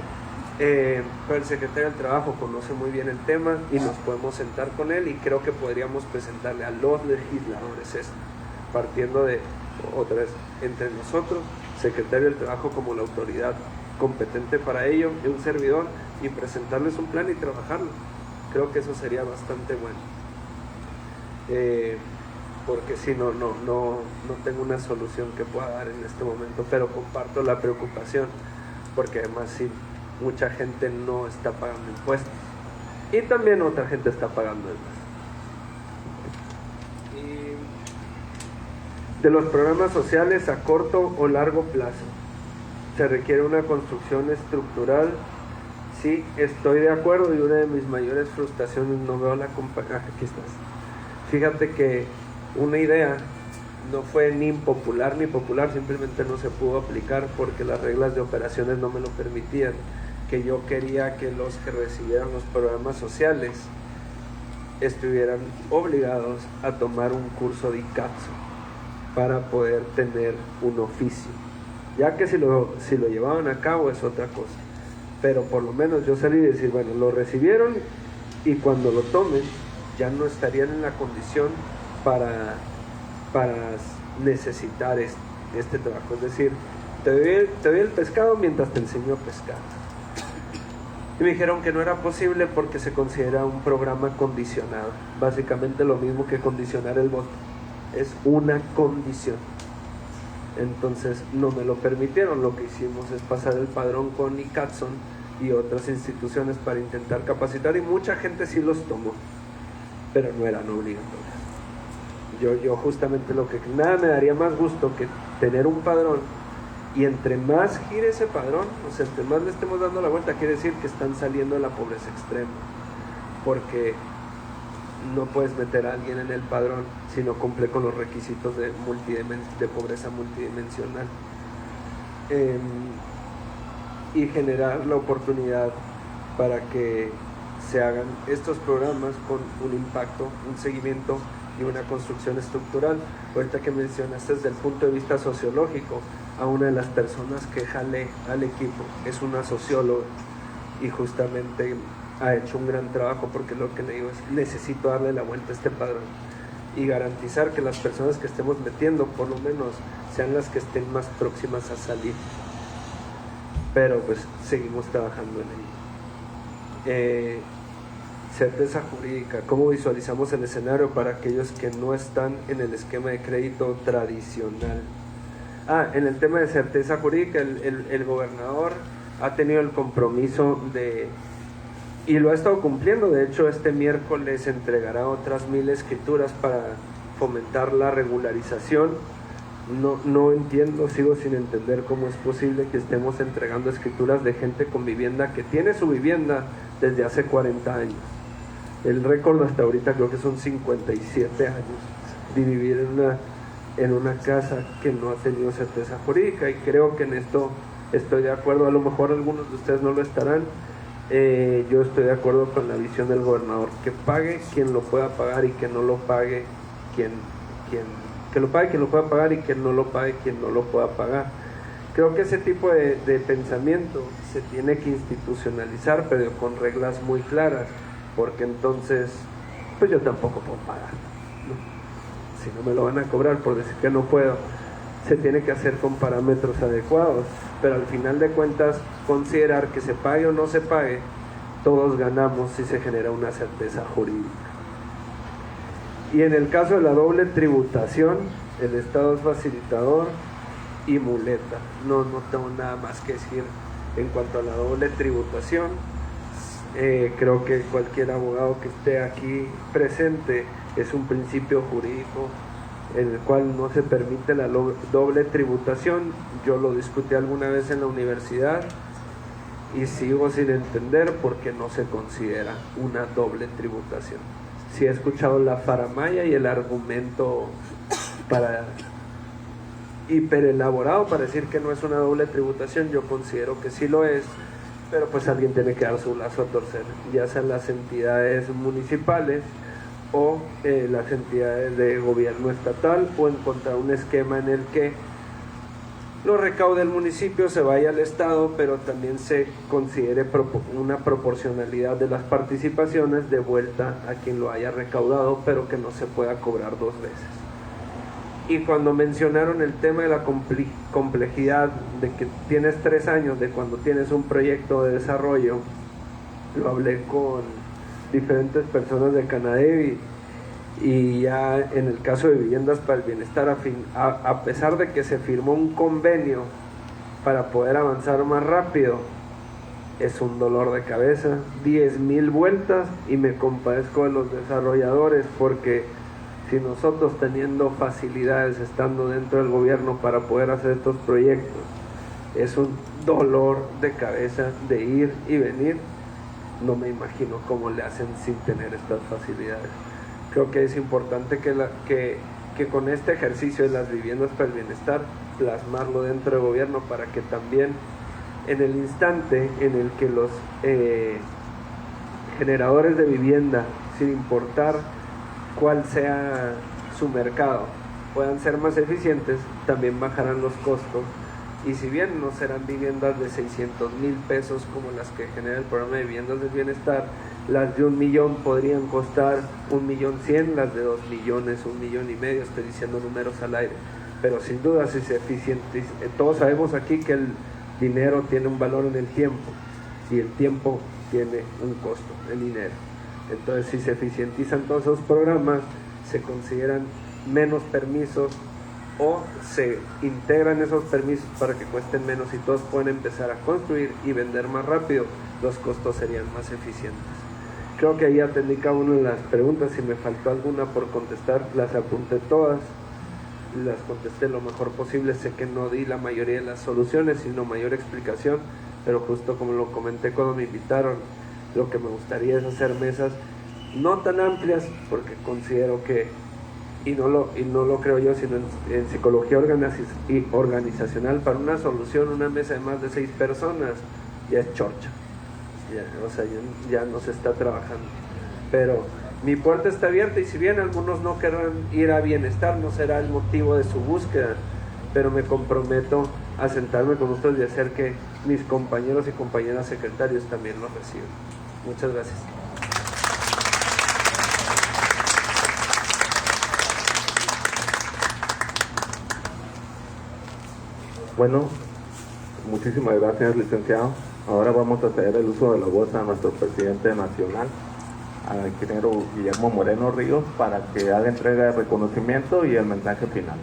Pero el secretario del Trabajo conoce muy bien el tema y nos podemos sentar con él, y creo que podríamos presentarle a los legisladores esto, partiendo de, otra vez, entre nosotros, secretario del Trabajo como la autoridad competente para ello, y un servidor, y presentarles un plan y trabajarlo. Creo que eso sería bastante bueno. porque si no tengo una solución que pueda dar en este momento, pero comparto la preocupación, porque además sí, mucha gente no está pagando impuestos y también otra gente está pagando de más. Y de los programas sociales a corto o largo plazo, se requiere una construcción estructural. Sí, estoy de acuerdo, y una de mis mayores frustraciones, no veo la aquí estás. Fíjate que una idea no fue ni impopular ni popular, simplemente no se pudo aplicar porque las reglas de operaciones no me lo permitían, que yo quería que los que recibieran los programas sociales estuvieran obligados a tomar un curso de ICATSO para poder tener un oficio, ya que si lo llevaban a cabo es otra cosa, pero por lo menos yo salí y decir, bueno, lo recibieron y cuando lo tomen ya no estarían en la condición para necesitar este trabajo, es decir, te doy el pescado mientras te enseño a pescar. Y me dijeron que no era posible porque se considera un programa condicionado, básicamente lo mismo que condicionar el voto, es una condición. Entonces no me lo permitieron. Lo que hicimos es pasar el padrón con ICATSON y otras instituciones para intentar capacitar, y mucha gente sí los tomó, pero no eran obligatorios. Yo justamente nada me daría más gusto que tener un padrón, y entre más gire ese padrón, o sea, entre más le estemos dando la vuelta, quiere decir que están saliendo de la pobreza extrema, porque no puedes meter a alguien en el padrón si no cumple con los requisitos de pobreza multidimensional, y generar la oportunidad para que se hagan estos programas con un impacto, un seguimiento y una construcción estructural. Ahorita que mencionaste desde el punto de vista sociológico, a una de las personas que jalé al equipo es una socióloga, y justamente ha hecho un gran trabajo, porque lo que le digo es, necesito darle la vuelta a este padrón y garantizar que las personas que estemos metiendo por lo menos sean las que estén más próximas a salir, pero pues seguimos trabajando en ello. Certeza jurídica, ¿cómo visualizamos el escenario para aquellos que no están en el esquema de crédito tradicional? En el tema de certeza jurídica, el gobernador ha tenido el compromiso y lo ha estado cumpliendo. De hecho, este miércoles entregará otras 1000 escrituras para fomentar la regularización. No entiendo, sigo sin entender cómo es posible que estemos entregando escrituras de gente con vivienda que tiene su vivienda desde hace 40 años. El récord hasta ahorita creo que son 57 años de vivir en una casa que no ha tenido certeza jurídica, y creo que en esto estoy de acuerdo. A lo mejor algunos de ustedes no lo estarán. Yo estoy de acuerdo con la visión del gobernador, que pague quien lo pueda pagar y que no lo pague que lo pague quien lo pueda pagar y que no lo pague quien no lo pueda pagar. Creo que ese tipo de pensamiento se tiene que institucionalizar, pero con reglas muy claras, porque entonces pues yo tampoco puedo pagar, ¿no? Si no me lo van a cobrar por decir que no puedo, se tiene que hacer con parámetros adecuados, pero al final de cuentas considerar que se pague o no se pague, todos ganamos si se genera una certeza jurídica. Y en el caso de la doble tributación, el Estado es facilitador y muleta. No tengo nada más que decir en cuanto a la doble tributación. Creo que cualquier abogado que esté aquí presente, es un principio jurídico en el cual no se permite la doble tributación. Yo lo discutí alguna vez en la universidad y sigo sin entender por qué no se considera una doble tributación. Sí he escuchado la faramaya y el argumento hiper elaborado para decir que no es una doble tributación. Yo considero que sí lo es, pero pues alguien tiene que dar su lazo a torcer, ya sean las entidades municipales o las entidades de gobierno estatal, o encontrar un esquema en el que lo recaude el municipio, se vaya al Estado, pero también se considere una proporcionalidad de las participaciones de vuelta a quien lo haya recaudado, pero que no se pueda cobrar dos veces. Y cuando mencionaron el tema de la complejidad de que tienes 3 años de cuando tienes un proyecto de desarrollo, lo hablé con diferentes personas de Canadevi Y ya en el caso de Viviendas para el Bienestar, a pesar de que se firmó un convenio para poder avanzar más rápido, es un dolor de cabeza, 10,000 vueltas, y me compadezco de los desarrolladores, porque si nosotros teniendo facilidades estando dentro del gobierno para poder hacer estos proyectos, es un dolor de cabeza de ir y venir, no me imagino cómo le hacen sin tener estas facilidades. Creo que es importante que con este ejercicio de las viviendas para el bienestar, plasmarlo dentro del gobierno para que también en el instante en el que los generadores de vivienda, sin importar cuál sea su mercado, puedan ser más eficientes, también bajarán los costos. Y si bien no serán viviendas de 600,000 pesos como las que genera el programa de viviendas del bienestar, las de 1,000,000 podrían costar 1,100,000, las de 2 millones, 1,5 millones, estoy diciendo números al aire. Pero sin duda, si se eficientiza, todos sabemos aquí que el dinero tiene un valor en el tiempo, y el tiempo tiene un costo, el dinero. Entonces, si se eficientizan todos esos programas, se consideran menos permisos o se integran esos permisos para que cuesten menos y todos pueden empezar a construir y vender más rápido, los costos serían más eficientes. Creo que ahí atendí cada una de las preguntas. Si me faltó alguna por contestar, las apunté todas, las contesté lo mejor posible. Sé que no di la mayoría de las soluciones, sino mayor explicación, pero justo como lo comenté cuando me invitaron, lo que me gustaría es hacer mesas no tan amplias, porque considero que, y no lo creo yo, sino en psicología organizacional, para una solución, una mesa de más de 6 personas, ya es chorcha. Ya no se está trabajando. Pero mi puerta está abierta, y si bien algunos no querrán ir a bienestar, no será el motivo de su búsqueda, pero me comprometo a sentarme con ustedes y hacer que mis compañeros y compañeras secretarios también lo reciban. Muchas gracias. Bueno, muchísimas gracias, licenciado. Ahora vamos a ceder el uso de la voz a nuestro presidente nacional, al ingeniero Guillermo Moreno Ríos, para que haga entrega de reconocimiento y el mensaje final.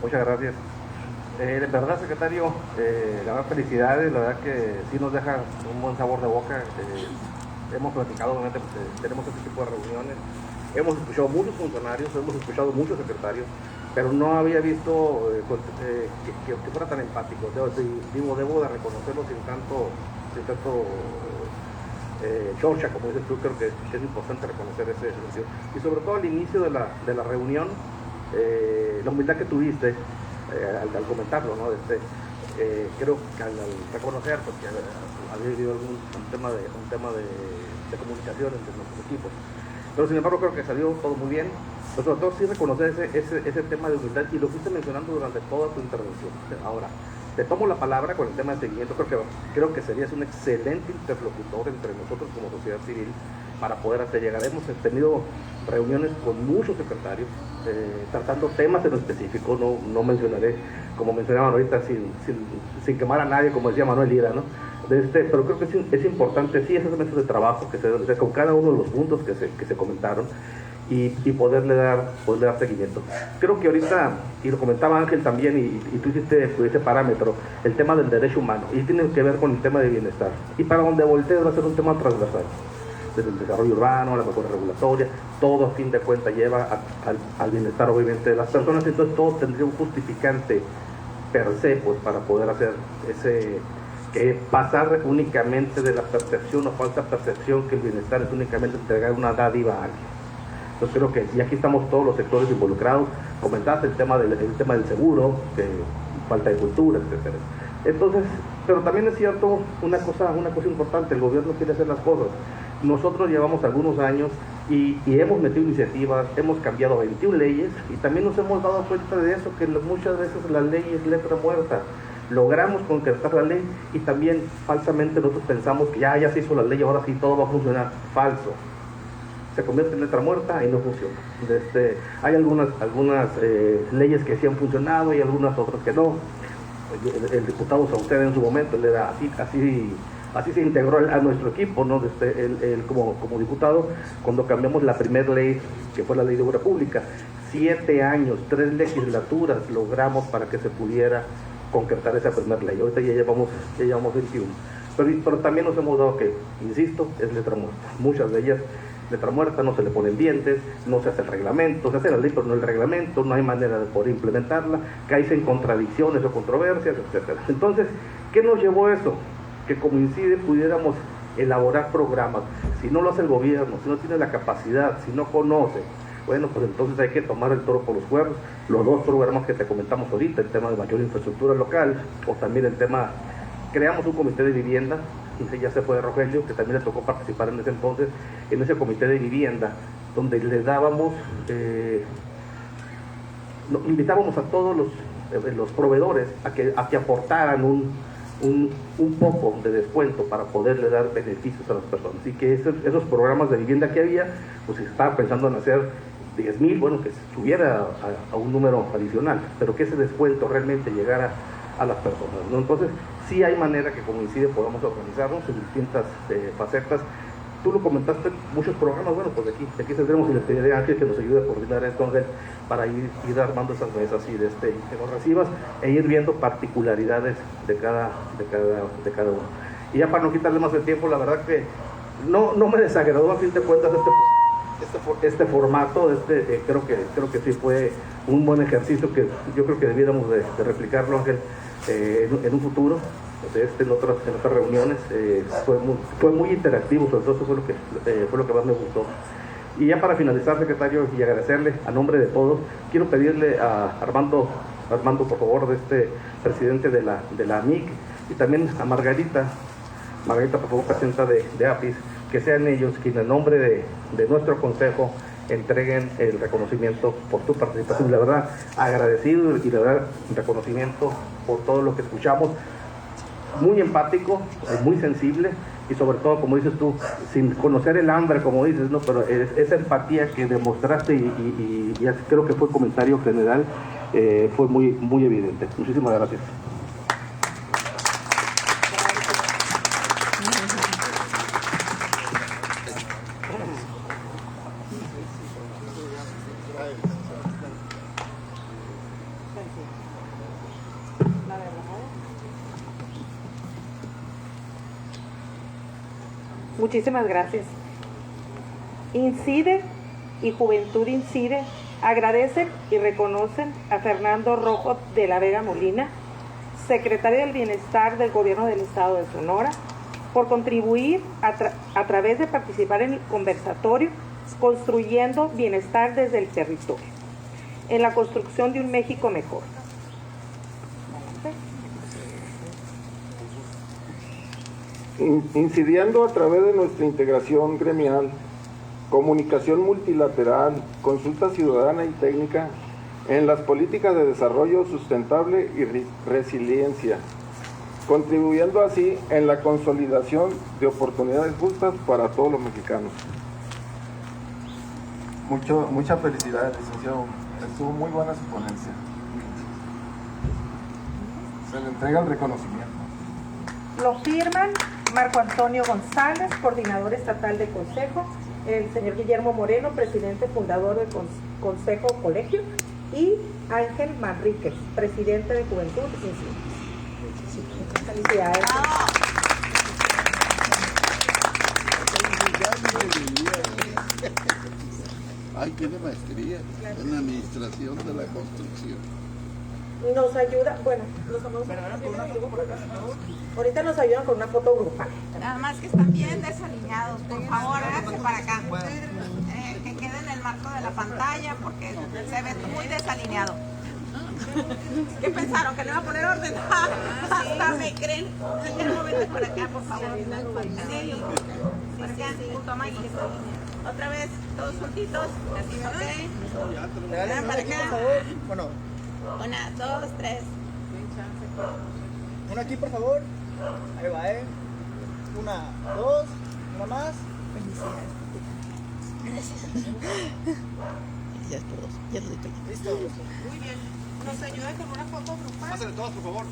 Muchas gracias. De verdad, secretario, la verdad, felicidades. La verdad que sí nos deja un buen sabor de boca. Hemos platicado, obviamente, tenemos este tipo de reuniones. Hemos escuchado muchos funcionarios, hemos escuchado muchos secretarios, pero no había visto que fuera tan empático. Debo de reconocerlo sin tanto chorcha, como dices tú. Creo que es importante reconocer ese sentido. Y sobre todo al inicio de la reunión, la humildad que tuviste al comentarlo, ¿no? Creo que al reconocer, porque había habido un tema de comunicación entre nuestros equipos, pero sin embargo creo que salió todo muy bien. Pero sobre todo sí reconocer ese tema de humildad, y lo fuiste mencionando durante toda tu intervención. Ahora, te tomo la palabra con el tema de seguimiento. Creo que serías un excelente interlocutor entre nosotros como sociedad civil para poder hacer llegar. Hemos tenido reuniones con muchos secretarios tratando temas en específico. No mencionaré, como mencionaban ahorita, sin quemar a nadie, como decía Manuel Lira, ¿no? Pero creo que es importante, sí, esos meses de trabajo que se den con cada uno de los puntos que se comentaron, y poderle dar seguimiento. Creo que ahorita, y lo comentaba Ángel también, y tú hiciste ese parámetro, el tema del derecho humano, y tiene que ver con el tema de bienestar. Y para donde voltees va a ser un tema transversal, desde el desarrollo urbano, la mejora regulatoria, todo a fin de cuentas lleva al bienestar, obviamente, de las personas. Entonces todo tendría un justificante per se, pues, para poder hacer que pasar únicamente de la percepción o falsa percepción que el bienestar es únicamente entregar una dádiva a alguien. Entonces creo que, y aquí estamos todos los sectores involucrados. Comentaste el tema del seguro, falta de cultura, etcétera. Entonces, pero también es cierto una cosa importante: el gobierno quiere hacer las cosas. Nosotros llevamos algunos años y hemos metido iniciativas, hemos cambiado 21 leyes, y también nos hemos dado cuenta de eso, que muchas veces la ley es letra muerta. Logramos concretar la ley, y también falsamente nosotros pensamos que ya se hizo la ley, ahora sí todo va a funcionar. Falso. Se convierte en letra muerta y no funciona. Hay algunas leyes que sí han funcionado y algunas otras que no. El diputado Sauceda en su momento, él era así así se integró a nuestro equipo, ¿no? Él como diputado, cuando cambiamos la primera ley, que fue la ley de obra pública. 7 años, 3 legislaturas logramos para que se pudiera concretar esa primera ley. Ahorita ya llevamos 21. Pero también nos hemos dado que, insisto, es letra muerta. Muchas de ellas, letra muerta, no se le ponen dientes, no se hace el reglamento, se hace la ley pero no el reglamento, no hay manera de poder implementarla, caes en contradicciones o controversias, etc. Entonces, ¿qué nos llevó a eso? Que como INCIDE pudiéramos elaborar programas. Si no lo hace el gobierno, si no tiene la capacidad, si no conoce, bueno, pues entonces hay que tomar el toro por los cuernos. Los 2 programas que te comentamos ahorita, el tema de mayor infraestructura local, o también el tema, creamos un comité de vivienda, ya se fue de Rogelio, que también le tocó participar en ese entonces, en ese comité de vivienda, donde le dábamos, invitábamos a todos los proveedores a que aportaran un poco de descuento para poderle dar beneficios a las personas. Así que esos programas de vivienda que había, pues se estaba pensando en hacer 10,000, bueno, que subiera a un número adicional, pero que ese descuento realmente llegara a las personas, ¿no? Entonces, sí hay manera que como INCIDE podamos organizarnos en distintas facetas. Tú lo comentaste, muchos programas, bueno, pues de aquí tendremos y le pediré a Ángel que nos ayude a coordinar esto, Ángel, para ir armando esas mesas y que nos recibas e ir viendo particularidades de cada uno. Y ya para no quitarle más el tiempo, la verdad que no me desagradó a fin de cuentas este formato, creo que sí fue un buen ejercicio que yo creo que debiéramos de replicarlo, Ángel, en un futuro, en otras reuniones. Fue muy interactivo, sobre todo eso fue lo que más me gustó. Y ya para finalizar, secretario, y agradecerle a nombre de todos, quiero pedirle a Armando, por favor, presidente de la AMIC, y también a Margarita, por favor, presidenta de APIS, que sean ellos quienes en nombre de nuestro consejo entreguen el reconocimiento por tu participación. La verdad, agradecido y la verdad, reconocimiento por todo lo que escuchamos. Muy empático, muy sensible y sobre todo, como dices tú, sin conocer el hambre, como dices, ¿no? Pero esa empatía que demostraste y creo que fue comentario general, fue muy evidente. Muchísimas gracias. Muchísimas gracias. INCIDE y Juventud INCIDE agradecen y reconocen a Fernando Rojo de la Vega Molina, secretario del Bienestar del Gobierno del Estado de Sonora, por contribuir a través de participar en el conversatorio Construyendo Bienestar desde el Territorio, en la construcción de un México mejor. Incidiendo a través de nuestra integración gremial, comunicación multilateral, consulta ciudadana y técnica en las políticas de desarrollo sustentable y resiliencia, contribuyendo así en la consolidación de oportunidades justas para todos los mexicanos. Muchas felicidades, licenciado. Estuvo muy buena su ponencia. Se le entrega el reconocimiento. Lo firman Marco Antonio González, coordinador estatal de Consejo, el señor Guillermo Moreno, presidente fundador del Consejo Colegio, y Ángel Manríquez, presidente de Juventud INCIDE. Felicidades. Ay, tiene maestría en administración de la construcción. Nos ayuda, bueno, ahorita nos ayudan con una foto grupal. Nada más que están bien desalineados, por favor, háganse para acá. Que quede en el marco de la pantalla porque se ve muy desalineado. ¿Qué pensaron? ¿Que le iba a poner orden? Hasta me creen. Vete para acá, por favor. Sí, para acá, junto a Maggie. Otra vez, todos juntitos. Así, ¿ok? Ven para acá. Bueno. 1, 2, 3. Uno aquí, por favor. Ahí va, 1, 2, una más. Ya es por 2. Ya lo digo. Listo. Muy bien. ¿Nos ayuda con una foto grupal? Pásenle todos, por favor.